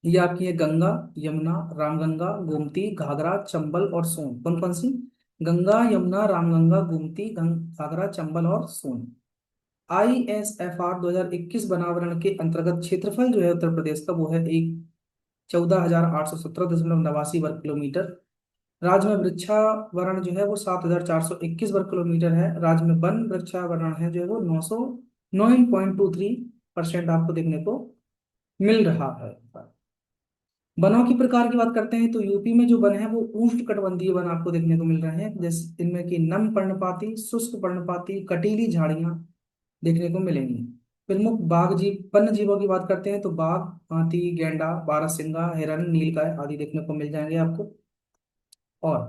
ये आपकी है गंगा, यमुना, रामगंगा, गोमती, घाघरा, चंबल और सोन। कौन कौन सी? गंगा, यमुना, रामगंगा, गोमती, घाघरा, चंबल और सोन। ISFR 2021 बनावरण के अंतर्गत क्षेत्रफल जो है उत्तर प्रदेश का वो है एक 14,817.89 वर्ग किलोमीटर। राज्य में वृक्षावरण जो है वो 7,421 वर्ग किलोमीटर है। राज्य में वन वृक्षावरण है जो है वो 909.23% आपको देखने को मिल रहा है। वनों की प्रकार की बात करते हैं तो यूपी में जो वन है वो उष्ण कटिबंधीय वन आपको देखने को मिल रहे हैं, जैसे इनमें की नम पर्णपाती, शुष्क पर्णपाती, कटीली झाड़ियां देखने को मिलेंगी। प्रमुख वन्य जीवों की बात करते हैं तो बाघ, हाथी, गैंडा, बारहसिंगा, हिरन, नीलगाय आदि देखने को मिल जाएंगे आपको। और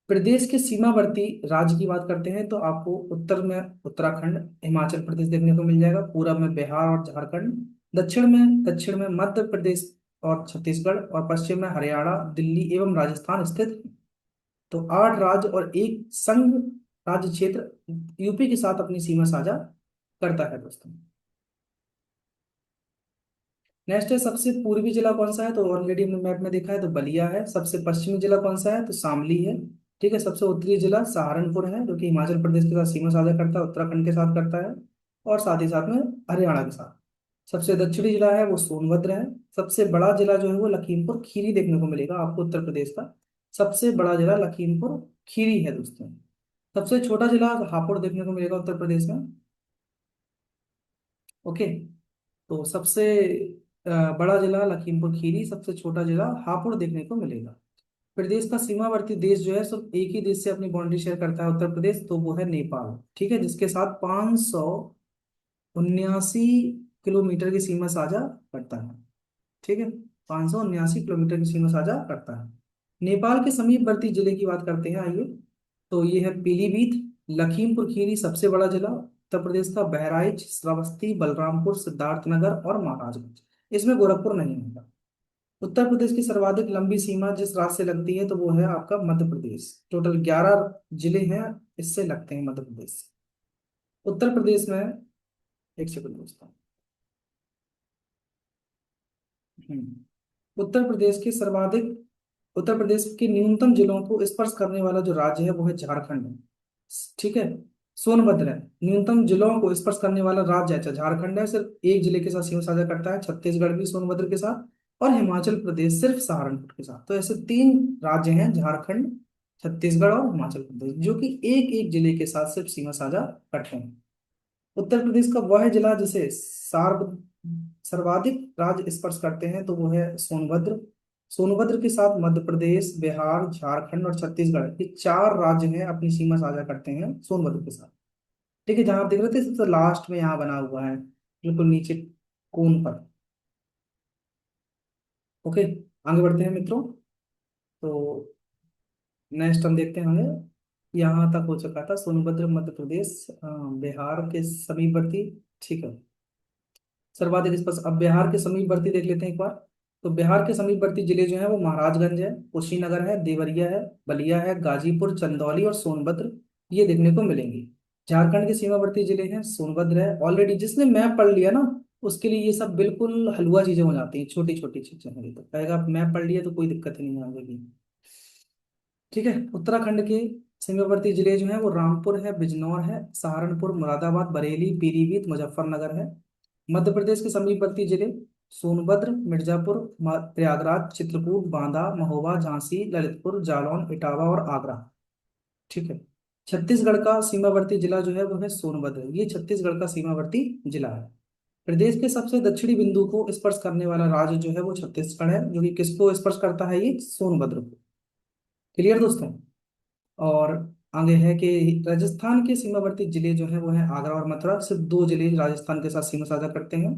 प्रदेश के सीमावर्ती राज्य की बात करते हैं तो आपको उत्तर में उत्तराखंड, हिमाचल प्रदेश देखने को मिल जाएगा। पूरब में बिहार और झारखंड, दक्षिण में मध्य प्रदेश और छत्तीसगढ़, और पश्चिम में हरियाणा, दिल्ली एवं राजस्थान स्थित है। तो 8 राज्य और एक संघ राज्य क्षेत्र यूपी के साथ अपनी सीमा साझा करता है दोस्तों। नेक्स्ट है सबसे पूर्वी जिला कौन सा है, तो ऑलरेडी हमने मैप में देखा है तो बलिया है। सबसे पश्चिमी जिला कौन सा है, तो शामली है। ठीक है। सबसे उत्तरी जिला सहारनपुर है, जो कि हिमाचल प्रदेश के साथ सीमा साझा करता है, उत्तराखंड के साथ करता है, और साथ ही साथ में हरियाणा के साथ। सबसे दक्षिणी जिला है वो सोनभद्र है। सबसे बड़ा जिला जो है वो लखीमपुर खीरी देखने को मिलेगा आपको उत्तर प्रदेश का। सबसे बड़ा जिला लखीमपुर खीरी है दोस्तों। सबसे छोटा जिला हापुड़ देखने को मिलेगा उत्तर प्रदेश में। ओके। तो सबसे बड़ा जिला लखीमपुर खीरी, सबसे छोटा जिला हापुड़ देखने को मिलेगा। प्रदेश का सीमावर्ती देश जो है सिर्फ एक ही देश से अपनी बाउंड्री शेयर करता है उत्तर प्रदेश, तो वो है नेपाल। ठीक है, जिसके साथ 500 579 किलोमीटर की सीमा साझा करता है। ठीक है, 579 किलोमीटर की सीमा साझा करता है। नेपाल के समीपवर्ती जिले की बात करते हैं, आइए। तो ये है पीलीभीत, लखीमपुर खीरी सबसे बड़ा जिला उत्तर प्रदेश का, बहराइच, श्रावस्ती, बलरामपुर, सिद्धार्थनगर और महाराजगंज। इसमें गोरखपुर नहीं होगा। उत्तर प्रदेश की सर्वाधिक लंबी सीमा जिस राज्य से लगती है तो वो है आपका मध्य प्रदेश। टोटल 11 जिले हैं इससे लगते हैं मध्य प्रदेश से। उत्तर प्रदेश में, एक सेकंड दोस्तों। उत्तर प्रदेश के सर्वाधिक उत्तर प्रदेश के न्यूनतम जिलों को स्पर्श करने वाला जो राज्य है वो है झारखंड है। ठीक है, सोनभद्र है। न्यूनतम जिलों को स्पर्श करने वाला राज्य है, अच्छा झारखंड है, सिर्फ एक जिले के साथ सीमा साझा करता है, छत्तीसगढ़ भी सोनभद्र के साथ, और हिमाचल प्रदेश सिर्फ सहारनपुर के साथ। तो ऐसे 3 राज्य हैं, झारखंड, छत्तीसगढ़ और हिमाचल प्रदेश, जो कि एक एक जिले के साथ सिर्फ सीमा साझा करते हैं। उत्तर प्रदेश का वह जिला जिसे सर्वाधिक राज्य स्पर्श करते हैं तो वो है सोनभद्र। सोनभद्र के साथ मध्य प्रदेश, बिहार, झारखंड और छत्तीसगढ़, ये 4 राज्य हैं अपनी सीमा साझा करते हैं सोनभद्र के साथ। ठीक है, जहां आप देख रहे थे सबसे लास्ट में यहाँ बना हुआ है, बिल्कुल नीचे कोन पर। ओके, आगे बढ़ते हैं मित्रों। तो नेक्स्ट हम देखते हैं, हमें यहाँ तक हो चुका था सोनभद्र मध्य प्रदेश, बिहार के समीपवर्ती। ठीक है, सर्वाधिक स्पर्श। अब बिहार के समीपवर्ती देख लेते हैं एक बार। तो बिहार के समीपवर्ती जिले जो है वो महाराजगंज है, कुशीनगर है, देवरिया है, बलिया है, गाजीपुर, चंदौली और सोनभद्र, ये देखने को मिलेंगे। झारखंड के सीमावर्ती जिले हैं, सोनभद्र है। ऑलरेडी जिसने मैप पढ़ लिया ना, उसके लिए ये सब बिल्कुल हलवा चीजें हो जाती हैं, छोटी छोटी चीजें हैं। ये तो कहेगा मैप पढ़ लिया तो कोई दिक्कत ही नहीं आएगी। ठीक है, उत्तराखंड के सीमावर्ती जिले जो हैं वो रामपुर है, बिजनौर है, सहारनपुर, मुरादाबाद, बरेली, पीलीभीत, मुजफ्फरनगर है। मध्य प्रदेश के समीपवर्ती जिले सोनभद्र, मिर्जापुर, प्रयागराज, चित्रकूट, बांदा, महोबा, झांसी, ललितपुर, जालौन, इटावा और आगरा। ठीक है, छत्तीसगढ़ का सीमावर्ती जिला जो है वो है सोनभद्र, ये छत्तीसगढ़ का सीमावर्ती जिला है। प्रदेश के सबसे दक्षिणी बिंदु को स्पर्श करने वाला राज्य जो है वो छत्तीसगढ़ है, जो कि किसको स्पर्श करता है, ये सोनभद्र को। क्लियर दोस्तों। और आगे है कि राजस्थान के सीमावर्ती जिले जो हैं वो हैं आगरा और मथुरा, सिर्फ 2 जिले राजस्थान के साथ सीमा साझा करते हैं।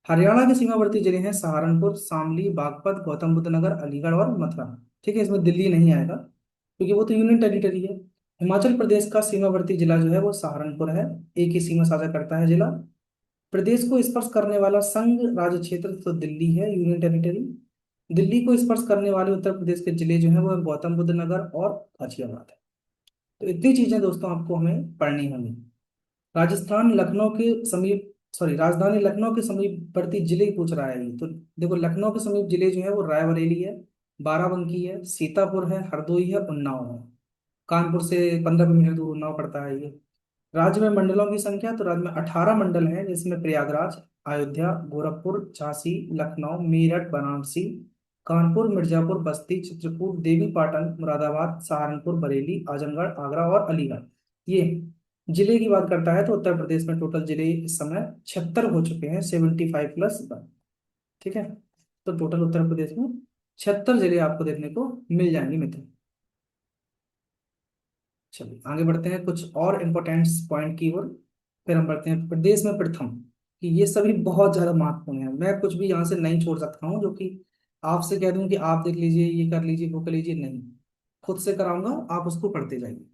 हरियाणा के सीमावर्ती जिले हैं सहारनपुर, शामली, बागपत, गौतम बुद्ध नगर, अलीगढ़ और मथुरा। ठीक है, इसमें दिल्ली नहीं आएगा क्योंकि वो तो यूनियन टेरिटरी है। हिमाचल प्रदेश का सीमावर्ती जिला जो है वो सहारनपुर है, एक ही सीमा साझा करता है जिला। प्रदेश को स्पर्श करने वाला संघ राज्य क्षेत्र तो दिल्ली है, यूनियन टेरिटरी। दिल्ली को स्पर्श करने वाले उत्तर प्रदेश के जिले जो है वो है गौतम बुद्ध नगर और गाजियाबाद है। तो इतनी चीजें दोस्तों आपको हमें पढ़नी होंगी। राजस्थान लखनऊ के समीप, सॉरी, राजधानी लखनऊ के समीपवर्ती जिले पूछ रहा है ये तो। देखो, लखनऊ के समीप जिले जो है वो रायबरेली है, बाराबंकी है, सीतापुर है, हरदोई है, उन्नाव है। कानपुर से 15 किलोमीटर दूर उन्नाव पड़ता है ये। राज्य में मंडलों की संख्या, तो राज्य में 18 मंडल हैं, जिसमें प्रयागराज, अयोध्या, गोरखपुर, झांसी, लखनऊ, मेरठ, वाराणसी, कानपुर, मिर्जापुर, बस्ती, चित्रकूट, देवी पाटन, मुरादाबाद, सहारनपुर, बरेली, आजमगढ़, आगरा और अलीगढ़, ये जिले की बात करता है। तो उत्तर प्रदेश में टोटल जिले इस समय 76 हो चुके हैं, 75+1। ठीक है, तो टोटल उत्तर प्रदेश में 76 जिले आपको देखने को मिल जाएंगे मित्र। चलिए आगे बढ़ते हैं कुछ और इम्पोर्टेंट पॉइंट की ओर। फिर हम बढ़ते हैं प्रदेश में प्रथम, कि ये सभी बहुत ज्यादा महत्वपूर्ण है। मैं कुछ भी यहाँ से नहीं छोड़ सकता हूँ जो कि आपसे कह दूं कि आप देख लीजिए, ये कर लीजिए, वो कर लीजिए, नहीं, खुद से कराऊंगा, आप उसको पढ़ते जाइए।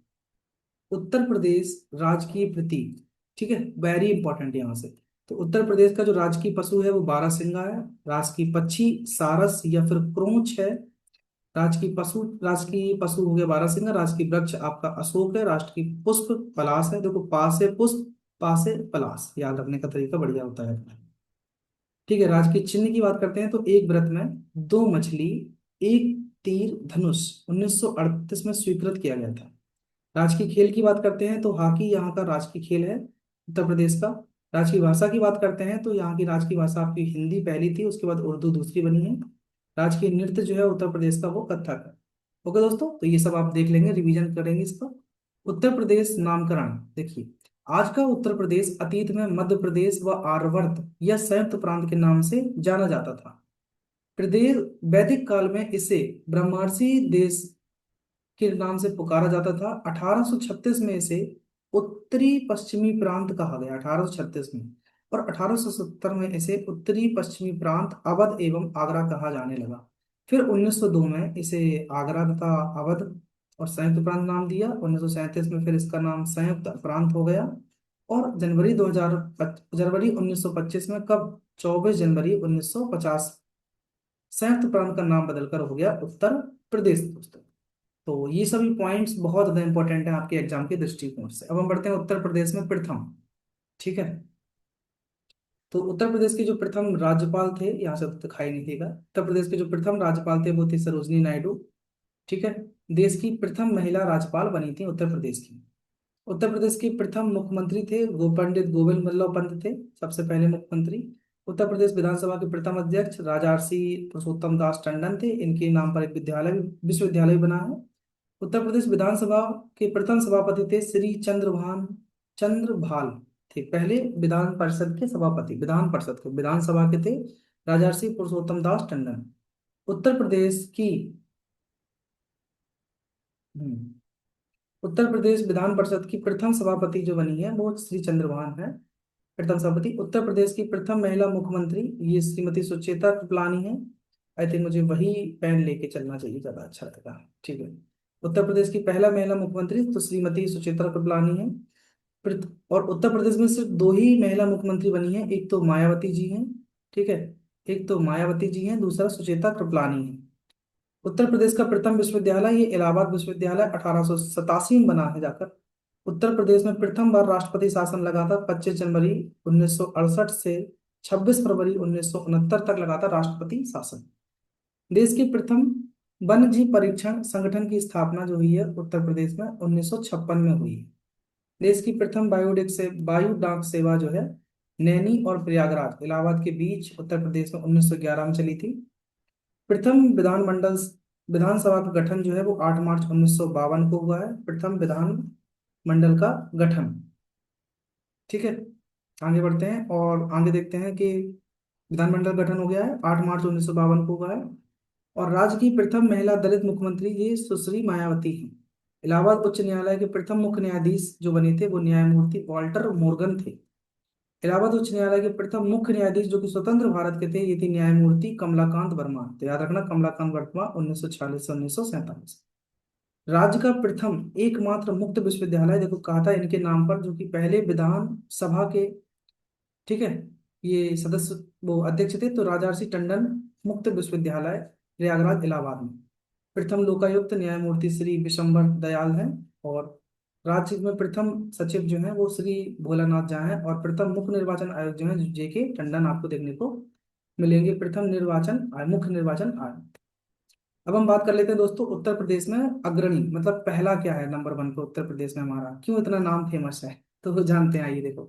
उत्तर प्रदेश राजकीय प्रतीक, ठीक है, वेरी इंपॉर्टेंट यहाँ से। तो उत्तर प्रदेश का जो राजकीय पशु है वो बारहसिंगा है। राजकीय पक्षी सारस या फिर क्रोंच है। राजकीय पशु हो गया बारहसिंगा। राजकीय वृक्ष आपका अशोक है। राष्ट्रीय पुष्प पलाश है। देखो, पा से पुष्प, पा से पलाश, याद रखने का तरीका बढ़िया होता है। ठीक है, राजकीय चिन्ह की बात करते हैं तो एक व्रत में 2 मछली, एक तीर धनुष 1938 में स्वीकृत किया गया था। राजकीय खेल की बात करते हैं तो हॉकी यहाँ का राजकीय खेल है उत्तर प्रदेश का। राजकीय भाषा की बात करते हैं तो यहाँ की राजकीय भाषा आपकी हिंदी पहली थी, उसके बाद उर्दू दूसरी बनी है। राजकीय नृत्य जो है उत्तर प्रदेश का वो कथक है। ओके दोस्तों, तो ये सब आप देख लेंगे, रिवीजन करेंगे इसका। उत्तर प्रदेश नामकरण देखिए, आज का उत्तर प्रदेश अतीत में मध्य प्रदेश व आर्यावर्त या संयुक्त प्रांत के नाम से जाना जाता था। प्रदेश वैदिक काल में इसे ब्रह्मर्षि देश के नाम से पुकारा जाता था। 1836 में इसे उत्तरी पश्चिमी प्रांत कहा गया, 1836 में। और 1870 में इसे उत्तरी पश्चिमी प्रांत अवध एवं आगरा कहा जाने लगा। फिर 1902 में इसे आगरा तथा अवध और संयुक्त प्रांत नाम दिया। 1937 में फिर इसका नाम संयुक्त प्रांत हो गया। और जनवरी 1925 में, कब, 24 जनवरी 1950, संयुक्त प्रांत का नाम बदलकर हो गया उत्तर प्रदेश दोस्तों। तो ये सभी पॉइंट्स बहुत ज्यादा इंपॉर्टेंट है आपके एग्जाम के दृष्टिकोण से। अब हम बढ़ते हैं उत्तर प्रदेश में प्रथम। ठीक है। तो उत्तर प्रदेश के जो प्रथम राज्यपाल थे, यहाँ से तो दिखाई नहीं देगा, उत्तर प्रदेश के जो प्रथम राज्यपाल थे वो थे सरोजनी नायडू। ठीक है। देश की प्रथम महिला राज्यपाल बनी थी उत्तर प्रदेश की। उत्तर प्रदेश के प्रथम मुख्यमंत्री थे पंडित गोविंद बल्लभ पंत थे, सबसे पहले मुख्यमंत्री। उत्तर प्रदेश विधानसभा के प्रथम अध्यक्ष राजर्षि पुरुषोत्तम दास टंडन थे, इनके नाम पर एक विश्वविद्यालय बना है। उत्तर प्रदेश विधानसभा के प्रथम सभापति थे श्री चंद्रभाल थे, पहले विधान परिषद के सभापति, विधान परिषद के, विधानसभा के थे राजर्षि पुरुषोत्तम दास टंडन। उत्तर प्रदेश की हम्म, उत्तर प्रदेश विधान परिषद की प्रथम सभापति जो बनी है वो श्री चंद्रभान है, प्रथम सभापति। उत्तर प्रदेश की प्रथम महिला मुख्यमंत्री ये श्रीमती सुचेता कृपलानी है। आई थिंक मुझे वही पेन लेके चलना चाहिए, ज्यादा अच्छा लगेगा। ठीक है। उत्तर प्रदेश की पहला महिला मुख्यमंत्री तो श्रीमती सुचित्रा कृपलानी है। और उत्तर प्रदेश में सिर्फ दो ही महिला मुख्यमंत्री बनी है, एक तो मायावती जी हैं। ठीक है। एक तो मायावती जी हैं, दूसरा सुचेता कृपलानी है। उत्तर प्रदेश का प्रथम विश्वविद्यालय ये इलाहाबाद विश्वविद्यालय 1887 में बना है जाकर। उत्तर प्रदेश में प्रथम बार राष्ट्रपति शासन लगा था 25 जनवरी 1968 से 26 फरवरी 1969 तक लगा था राष्ट्रपति शासन। देश के प्रथम वन्य जीव परीक्षण संगठन की स्थापना जो हुई है उत्तर प्रदेश में 1956 में हुई है। देश की प्रथम वायु डाक सेवा जो है नैनी और प्रयागराज इलाहाबाद के बीच उत्तर प्रदेश में 1911 में चली थी। प्रथम विधानसभा का गठन जो है वो 8 मार्च 1952 को हुआ है, प्रथम विधान मंडल का गठन। ठीक है। आगे बढ़ते हैं और आगे देखते हैं कि विधानमंडल गठन हो गया है, 8 मार्च 1952 को हुआ है। और राज्य की प्रथम महिला दलित मुख्यमंत्री ये सुश्री मायावती हैं। इलाहाबाद उच्च न्यायालय के प्रथम मुख्य न्यायाधीश जो बने थे वो न्यायमूर्ति वॉल्टर मोर्गन थे। इलाहाबाद उच्च न्यायालय के प्रथम मुख्य न्यायाधीश जो कि स्वतंत्र भारत के थे ये थे न्यायमूर्ति कमलाकांत वर्मा। तो याद रखना, कमलाकांत वर्मा 1946 से 1947। राज्य का प्रथम एकमात्र मुक्त विश्वविद्यालय, देखो कहा था इनके नाम पर, जो कि पहले विधान सभा के, ठीक है, ये सदस्य वो अध्यक्ष थे, तो राजर्षि टंडन मुक्त विश्वविद्यालय प्रयागराज इलाहाबाद में। प्रथम लोकायुक्त न्यायमूर्ति श्री विशंबर दयाल हैं। और राज्य में प्रथम सचिव जो है वो श्री भोलानाथ झा हैं। और प्रथम मुख्य निर्वाचन आयोग जो है जेके टंडन आपको देखने को मिलेंगे, प्रथम मुख्य निर्वाचन आयोग। अब हम बात कर लेते हैं दोस्तों उत्तर प्रदेश में अग्रणी मतलब पहला क्या है, नंबर 1 पे उत्तर प्रदेश में हमारा क्यों इतना नाम फेमस है, तो वो जानते हैं। आइए देखो,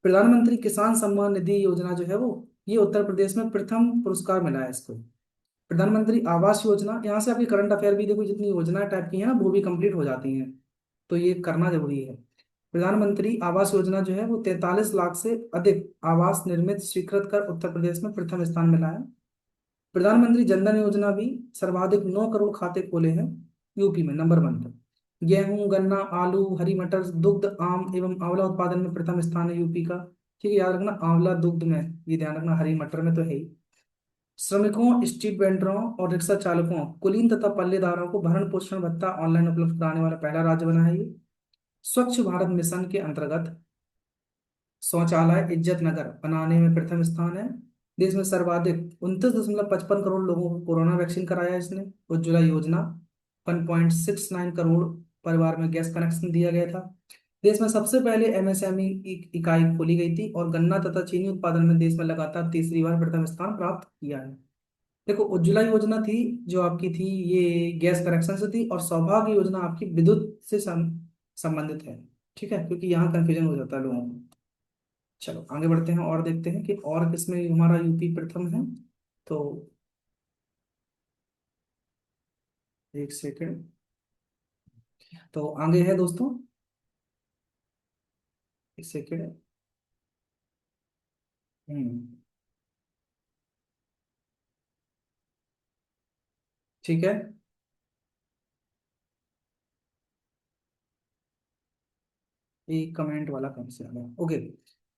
प्रधानमंत्री किसान सम्मान निधि योजना जो है वो, ये उत्तर प्रदेश में प्रथम पुरस्कार मिला है इसको। प्रधानमंत्री आवास योजना, यहाँ से आपकी करंट अफेयर भी देखो, जितनी योजना टाइप की है ना वो भी कंप्लीट हो जाती हैं, तो ये करना जरूरी है। प्रधानमंत्री आवास योजना जो है वो 43 लाख से अधिक आवास निर्मित स्वीकृत कर उत्तर प्रदेश में प्रथम स्थान मिला है। प्रधानमंत्री जनधन योजना भी सर्वाधिक 9 करोड़ खाते खोले हैं यूपी में, नंबर 1 पर। गेहूं, गन्ना, आलू, हरी मटर, दुग्ध, आम एवं आंवला उत्पादन में प्रथम स्थान है यूपी का। ठीक है, याद रखना आंवला दुग्ध में, ये ध्यान रखना, हरी मटर में तो है ही। श्रमिकों, स्ट्रीट वेंडरों और रिक्शा चालकों, कुलीन तथा पल्लेदारों को भरण पोषण भत्ता ऑनलाइन उपलब्ध कराने वाला पहला राज्य बना है ये। स्वच्छ भारत मिशन के अंतर्गत शौचालय इज्जत नगर बनाने में प्रथम स्थान है। देश में सर्वाधिक 29.55 करोड़ लोगों को कोरोना वैक्सीन कराया है इसने। उज्ज्वला योजना 1.69 करोड़ परिवार में गैस कनेक्शन दिया गया था। देश में सबसे पहले एमएसएमई इकाई खोली गई थी। और गन्ना तथा चीनी उत्पादन में देश में लगातार तीसरी बार प्रथम स्थान प्राप्त किया है। देखो, उज्ज्वला योजना थी जो आपकी थी ये गैस कनेक्शन से थी, और सौभाग्य योजना आपकी विद्युत से संबंधित है। ठीक है, क्योंकि यहाँ कंफ्यूजन हो जाता है लोगों को। चलो आगे बढ़ते हैं और देखते हैं कि और किसमें हमारा यूपी प्रथम है। तो एक सेकंड, तो आगे है दोस्तों, एक सेकंड। हम्म। ठीक है। एक कमेंट वाला कम से आ गया, ओके।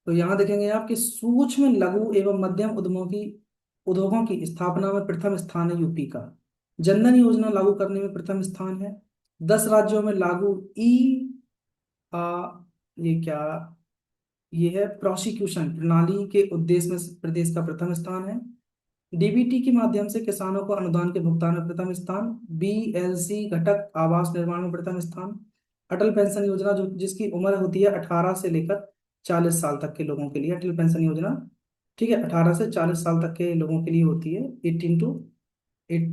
तो यहाँ देखेंगे आप कि सूक्ष्म लघु एवं मध्यम उद्योगों की स्थापना में प्रथम स्थान है यूपी का। जनधन योजना लागू करने में प्रथम स्थान है। 10 राज्यों में लागू ई आ ये क्या, ये है प्रोसिक्यूशन प्रणाली के उद्देश्य में प्रदेश का प्रथम स्थान है। डीबीटी के माध्यम से किसानों को अनुदान के भुगतान में प्रथम स्थान। बीएलसी घटक आवास निर्माण में प्रथम स्थान। अटल पेंशन योजना जो जिसकी उम्र होती है 18 से लेकर 40 साल तक के लोगों के लिए अटल पेंशन योजना, ठीक है, 18 से 40 साल तक के लोगों के लिए होती है। 18 टू 8,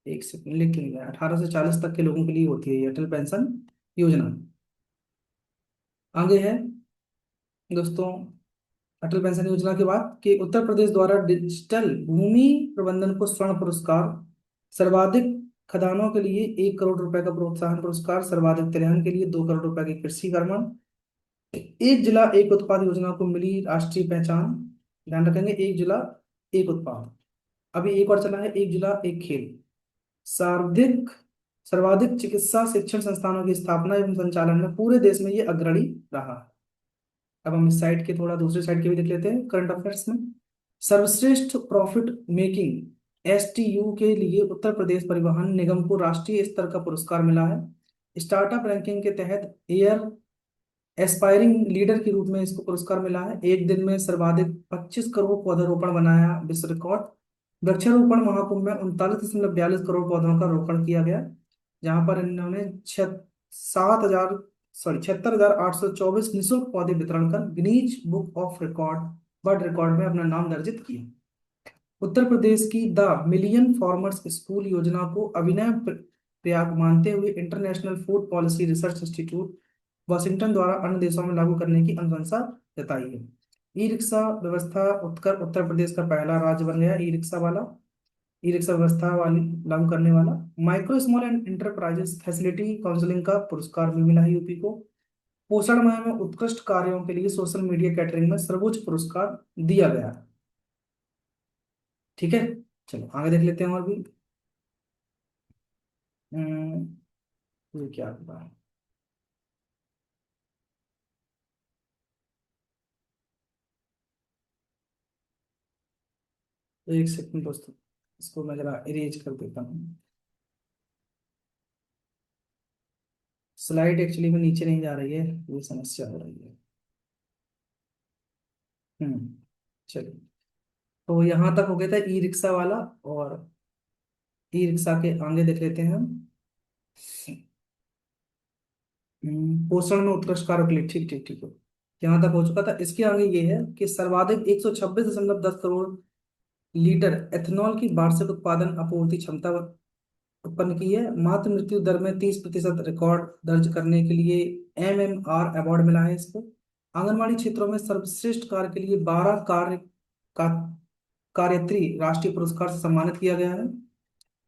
एक सेकंड लिख नहीं गया, 18 से 40 तक के लोगों के लिए होती है ये अटल पेंशन योजना। आगे है दोस्तों, अटल पेंशन योजना के बाद कि उत्तर प्रदेश द्वारा डिजिटल भूमि प्रबंधन को स्वर्ण पुरस्कार। सर्वाधिक खदानों के लिए 1 करोड़ रुपए का प्रोत्साहन पुरस्कार। सर्वाधिक तिलहन के लिए 2 करोड़ रुपए की कृषि कर्मण। एक जिला एक उत्पाद योजना को मिली राष्ट्रीय पहचान। ध्यान रखेंगे, एक जिला एक उत्पाद। अभी एक और चला है, एक जिला एक खेल। सर्वाधिक सर्वाधिक चिकित्सा शिक्षण संस्थानों की स्थापना एवं संचालन में पूरे देश में ये अग्रणी रहा। अब हम इस साइड के थोड़ा दूसरे साइड के भी देख लेते हैं करंट अफेयर्स में। सर्वश्रेष्ठ प्रॉफिट मेकिंग एसटीयू के लिए उत्तर प्रदेश परिवहन निगम को राष्ट्रीय स्तर का पुरस्कार मिला है। स्टार्टअप रैंकिंग के तहत एयर एस्पायरिंग लीडर के रूप में इसको पुरस्कार मिला है। एक दिन में सर्वाधिक 25 करोड़ पौधारोपण बनाया विश्व रिकॉर्ड। वृक्षारोपण महाकुंभ में 39.42 करोड़ पौधों का रोपण किया गया, जहां पर इन्होंने 76,824 निःशुल्क पौधे वितरण कर Guinness book of record world record में अपना नाम दर्जित किया। उत्तर प्रदेश की द मिलियन फार्मर्स स्कूल योजना को अभिनव प्रयाग मानते हुए international food policy research institute Washington द्वारा अन्य देशों में लागू करने की अनुशंसा जताई है। ई रिक्शा व्यवस्था उत्तर प्रदेश का पहला राज्य बन गया ई रिक्शा व्यवस्था वाली लागू करने वाला। Micro small and enterprises facility counselling का पुरस्कार भी मिला है यूपी को। पोषण माह में उत्कृष्ट कार्यों के लिए सोशल मीडिया कैटरिंग में सर्वोच्च पुरस्कार दिया गया। ठीक है, चलो आगे देख लेते हैं और भी। ये क्या होगा, तो एक सेकंड दोस्तों, इसको मैं जरा इरेज कर देता हूँ। स्लाइड एक्चुअली में नीचे नहीं जा रही है, ये समस्या हो रही है। हम्म, चलिए, तो यहाँ तक हो गया था ई रिक्शा वाला। और ई रिक्शा के आगे देख लेते हैं हम। पोषण में उत्कृष्ट कार्यों के लिए, ठीक ठीक ठीक है, यहाँ तक हो चुका था। इसके आगे ये है कि सर्वाधिक 126.10 करोड़ लीटर एथेनॉल की वार्षिक उत्पादन आपूर्ति क्षमता उत्पन्न की है। मातृ मृत्यु दर में 30% रिकॉर्ड दर्ज करने के लिए MMR अवार्ड मिला है इसको। आंगनबाड़ी क्षेत्रों में सर्वश्रेष्ठ कार्य के लिए 12 का कार्यत्री राष्ट्रीय पुरस्कार से सम्मानित किया गया है।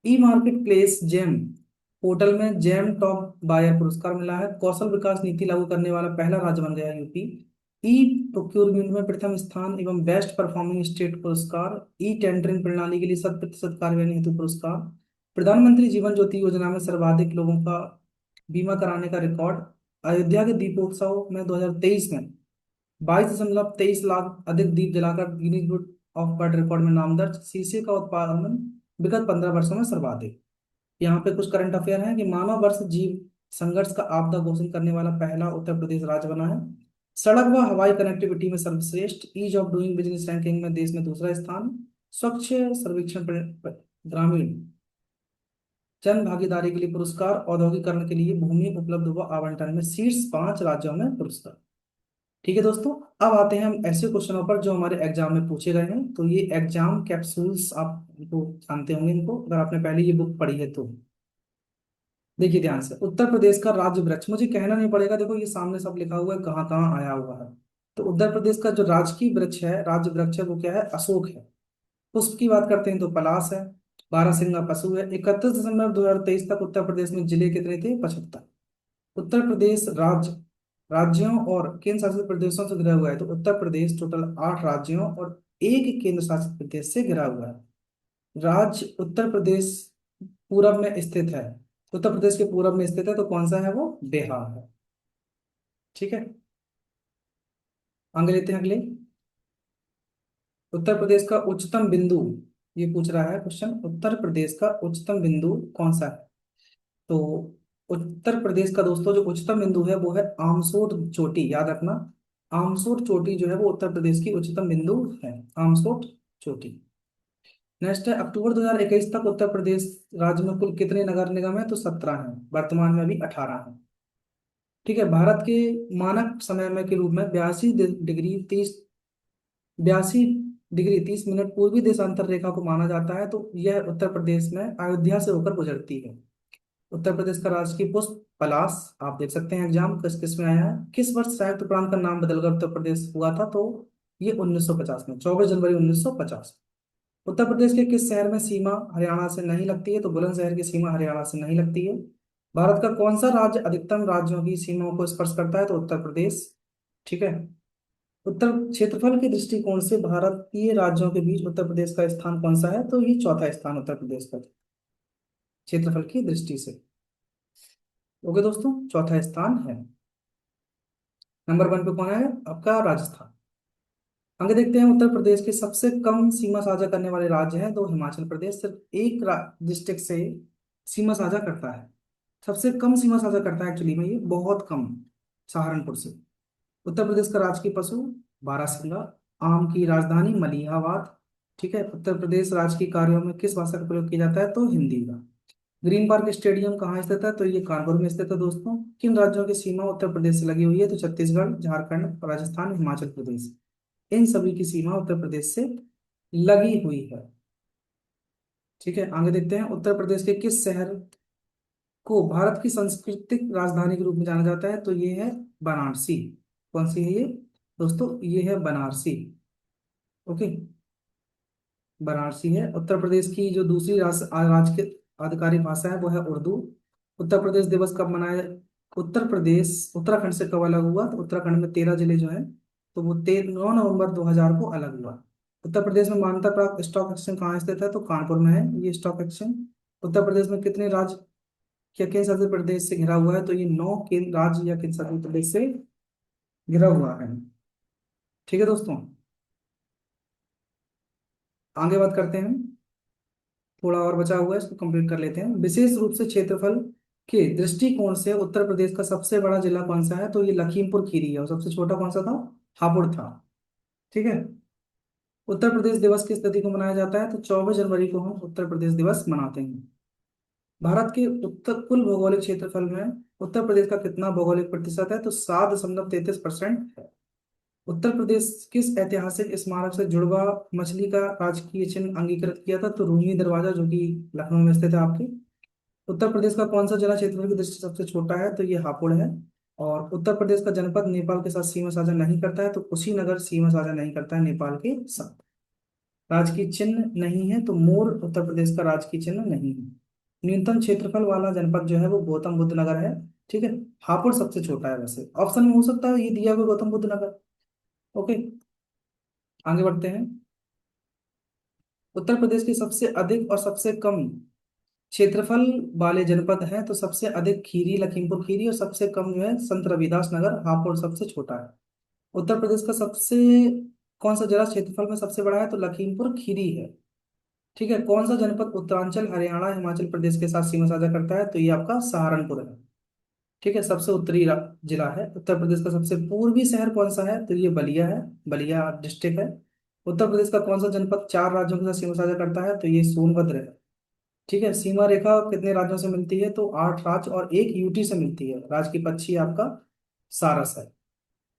ई मार्केट प्लेस जेम पोर्टल में जेम टॉप बायर पुरस्कार मिला है। कौशल विकास नीति लागू करने वाला पहला राज्य बन गया यूपी। ई प्रोक्योरमेंट में प्रथम स्थान एवं बेस्ट परफॉर्मिंग स्टेट पुरस्कार। ई टेंडरिंग प्रणाली के लिए 100% कार्यान्वयन हेतु पुरस्कार। प्रधानमंत्री जीवन ज्योति योजना में सर्वाधिक लोगों का बीमा कराने का रिकॉर्ड। अयोध्या के दीपोत्सव में 2023 में 22.23 लाख अधिक दीप जलाकर Guinness book of world record में नाम दर्ज। शीशे का उत्पादन विगत 15 वर्षों में सर्वाधिक। यहाँ पे कुछ करंट अफेयर है कि मानव वर्ष जीव संघर्ष का आपदा घोषित करने वाला पहला उत्तर प्रदेश राज्य बना है। सड़क व हवाई कनेक्टिविटी में सर्वश्रेष्ठ। Ease of doing business ranking में देश में दूसरा स्थान। स्वच्छ सर्वेक्षण ग्रामीण जन भागीदारी के लिए पुरस्कार। औद्योगिकरण के लिए भूमि उपलब्ध व आवंटन में शीर्ष 5 राज्यों में पुरस्कार। ठीक है दोस्तों, अब आते हैं हम ऐसे क्वेश्चनों पर जो हमारे एग्जाम में पूछे गए हैं। तो ये एग्जाम कैप्सूल्स आप इनको जानते होंगे, इनको अगर आपने पहले ये बुक पढ़ी है तो। देखिए ध्यान से, उत्तर प्रदेश का राज्य वृक्ष, मुझे कहना नहीं पड़ेगा, देखो ये सामने सब लिखा हुआ है, कहाँ कहाँ आया हुआ है। तो उत्तर प्रदेश का जो राजकीय वृक्ष है, राज्य वृक्ष है, वो क्या है? अशोक है। पुष्प की बात करते हैं तो पलाश है। बारहसिंगा पशु है। 31 दिसंबर 2023 तक उत्तर प्रदेश में जिले कितने थे? 75। उत्तर प्रदेश राज्यों और केंद्र शासित प्रदेशों से घिरा हुआ है। तो उत्तर प्रदेश टोटल 8 राज्यों और एक केंद्र शासित प्रदेश से घिरा हुआ है। राज्य उत्तर प्रदेश पूरब में स्थित है। उत्तर प्रदेश के पूरब में स्थित है, तो कौन सा है वो? बिहार है। ठीक है, आगे लेते हैं अगले। उत्तर प्रदेश का उच्चतम बिंदु, ये पूछ रहा है क्वेश्चन, उत्तर प्रदेश का उच्चतम बिंदु कौन सा है? तो उत्तर प्रदेश का दोस्तों जो उच्चतम बिंदु है वो है आमसोट चोटी, याद रखना। आमसोट चोटी जो है वो उत्तर प्रदेश की उच्चतम बिंदु है, आमसोट चोटी। नेक्स्ट है, अक्टूबर 2021 तक उत्तर प्रदेश राज्य में कुल कितने नगर निगम है? तो 17 है, वर्तमान में अभी 18 है। ठीक है, भारत के मानक समय में के रूप में 82 डिग्री 30 मिनट पूर्वी देशांतर रेखा को माना जाता है, तो यह उत्तर प्रदेश में अयोध्या से होकर गुजरती है। उत्तर प्रदेश का राजकीय पुष्प पलाश, आप देख सकते हैं एग्जाम किस किस में आया है। किस वर्ष संयुक्त प्रांत का नाम बदलकर उत्तर प्रदेश हुआ था? तो ये 1950 में, 24 जनवरी 1950। उत्तर प्रदेश के किस शहर में सीमा हरियाणा से नहीं लगती है? तो बुलंदशहर की सीमा हरियाणा से नहीं लगती है। भारत का कौन सा राज्य अधिकतम राज्यों की सीमाओं को स्पर्श करता है? तो उत्तर प्रदेश। ठीक है, उत्तर क्षेत्रफल के दृष्टिकोण से भारतीय राज्यों के बीच उत्तर प्रदेश का स्थान कौन सा है? तो ये चौथा स्थान उत्तर प्रदेश का, क्षेत्रफल की दृष्टि से। ओके दोस्तों, चौथा स्थान है। नंबर 1 पे कौन है आपका? राजस्थान। आगे देखते हैं, उत्तर प्रदेश के सबसे कम सीमा साझा करने वाले राज्य हैं, तो हिमाचल प्रदेश सिर्फ एक डिस्ट्रिक्ट से सीमा साझा करता है। सबसे कम सीमा साझा करता है एक्चुअली में, ये बहुत कम, सहारनपुर से। उत्तर प्रदेश का राजकीय पशु बारहसिंगा। आम की राजधानी मलिहाबाद। ठीक है, उत्तर प्रदेश राज्य के कार्यों में किस भाषा का प्रयोग किया जाता है? तो हिंदी का। ग्रीन पार्क स्टेडियम कहाँ स्थित है? तो ये कानपुर में स्थित है दोस्तों। किन राज्यों की सीमा उत्तर प्रदेश से लगी हुई है? तो छत्तीसगढ़, झारखंड, राजस्थान, हिमाचल प्रदेश, इन सभी की सीमा उत्तर प्रदेश से लगी हुई है। ठीक है, आगे देखते हैं, उत्तर प्रदेश के किस शहर को भारत की सांस्कृतिक राजधानी के रूप में जाना जाता है? तो ये है वाराणसी। कौन सी है ये दोस्तों? ये है बनारसी। ओके, वाराणसी है। उत्तर प्रदेश की जो दूसरी राज्य की आधिकारिक भाषा है वो है उर्दू। उत्तर प्रदेश दिवस कब मनाया? उत्तर प्रदेश उत्तराखंड से कब अलग हुआ? तो उत्तराखंड में 13 जिले जो हैं, तो वो 9 नवंबर 2000 को अलग हुआ। उत्तर प्रदेश में मान्यता प्राप्त स्टॉक एक्सचेंज कहाँ स्थित है? तो कानपुर में है ये स्टॉक एक्सचेंज। उत्तर प्रदेश में कितने राज्य या केंद्र शासित प्रदेश से घिरा हुआ है? तो ये 9 केंद्र राज्य या केंद्र शासित प्रदेश से घिरा हुआ है। ठीक है दोस्तों, आगे बात करते हैं। थोड़ा और बचा हुआ है, इसको कंप्लीट कर लेते हैं। विशेष रूप से क्षेत्रफल के दृष्टिकोण से उत्तर प्रदेश का सबसे बड़ा जिला कौन सा है? तो ये लखीमपुर खीरी है, और सबसे छोटा कौन सा था? हापुड़ था। ठीक है, उत्तर प्रदेश दिवस किस तिथि को मनाया जाता है? तो 24 जनवरी को हम उत्तर प्रदेश दिवस मनाते हैं। भारत के उत्तर कुल भौगोलिक क्षेत्रफल में उत्तर प्रदेश का कितना भौगोलिक प्रतिशत है? तो 7.33% है। उत्तर प्रदेश किस ऐतिहासिक स्मारक से जुड़वा मछली का राजकीय चिन्ह अंगीकृत किया था? तो रूमी दरवाजा, जो कि लखनऊ में स्थित है आपके। उत्तर प्रदेश का कौन सा जिला क्षेत्रफल की दृष्टि से सबसे छोटा है? तो ये हापुड़ है। और उत्तर प्रदेश का जनपद नेपाल के साथ सीमा साझा नहीं करता है, तो कुशीनगर सीमा साझा नहीं करता है नेपाल के साथ। राजकीय चिन्ह नहीं है, तो मोर उत्तर प्रदेश का राजकीय चिन्ह नहीं है। न्यूनतम क्षेत्रफल वाला जनपद जो है वो गौतम बुद्ध नगर है। ठीक है, हापुड़ सबसे छोटा है, वैसे ऑप्शन में हो सकता है ये दिया हुआ गौतम बुद्ध नगर। ओके, आगे बढ़ते हैं। उत्तर प्रदेश के सबसे अधिक और सबसे कम क्षेत्रफल वाले जनपद हैं, तो सबसे अधिक खीरी लखीमपुर खीरी, और सबसे कम जो है संत रविदास नगर हापुड़ सबसे छोटा है। उत्तर प्रदेश का सबसे कौन सा जिला क्षेत्रफल में सबसे बड़ा है? तो लखीमपुर खीरी है। ठीक है, कौन सा जनपद उत्तरांचल हरियाणा हिमाचल प्रदेश के साथ सीमा साझा करता है? तो ये आपका सहारनपुर है। ठीक है, सबसे उत्तरी जिला है। उत्तर प्रदेश का सबसे पूर्वी शहर कौन सा है? तो ये बलिया है, बलिया डिस्ट्रिक्ट है। उत्तर प्रदेश का कौन सा जनपद 4 राज्यों के साथ सीमा साझा करता है? तो ये सोनभद्र है। ठीक है, सीमा रेखा कितने राज्यों से मिलती है? तो 8 राज्य और एक यूटी से मिलती है। राज्य की पक्षी आपका सारस है।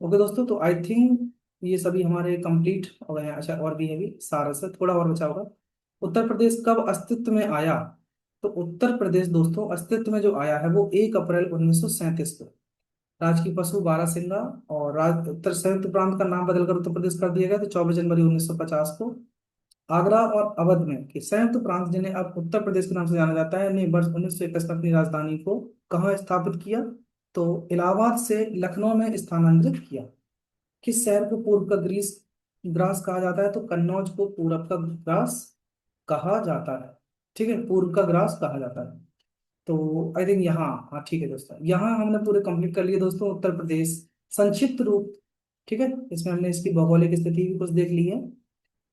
ओके दोस्तों, तो आई थिंक ये सभी हमारे कंप्लीट हो गए हैं। अच्छा, और भी है, भी सारस है, थोड़ा और बचा होगा। उत्तर प्रदेश कब अस्तित्व में आया? तो उत्तर प्रदेश दोस्तों अस्तित्व में जो आया है वो 1 अप्रैल 1937 को। राज्य की पशु बारहसिंगा, और उत्तर संयुक्त प्रांत का नाम बदलकर उत्तर प्रदेश कर दिया गया तो 24 जनवरी 1950 को। आगरा और अवध में के संयुक्त प्रांत, जिन्हें अब उत्तर प्रदेश के नाम से जाना जाता है, ने वर्ष 1921 में अपनी राजधानी को कहाँ स्थापित किया? तो इलाहाबाद से लखनऊ में स्थानांतरित किया। किस शहर को पूर्व का ग्रीस ग्रास कहा जाता है? तो कन्नौज को पूरब का ग्रास कहा जाता है। ठीक है, पूर्व का ग्रास कहा जाता है। तो आई थिंक यहाँ, हाँ ठीक है दोस्तों, यहाँ हमने पूरे कंप्लीट कर लिए दोस्तों उत्तर प्रदेश, संक्षिप्त रूप ठीक है, इसमें हमने इसकी भौगोलिक स्थिति भी कुछ देख ली है।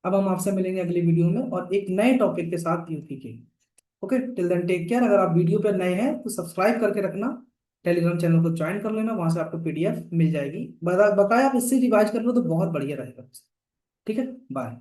अब हम आपसे मिलेंगे अगली वीडियो में और एक नए टॉपिक के साथ यूपी के। Okay, till then take care. अगर आप वीडियो पर नए हैं तो सब्सक्राइब करके रखना, टेलीग्राम चैनल को ज्वाइन कर लेना, वहां से आपको पीडीएफ मिल जाएगी। बकाया आप इससे रिवाइज कर लो तो बहुत बढ़िया रहेगा। ठीक है, बाय।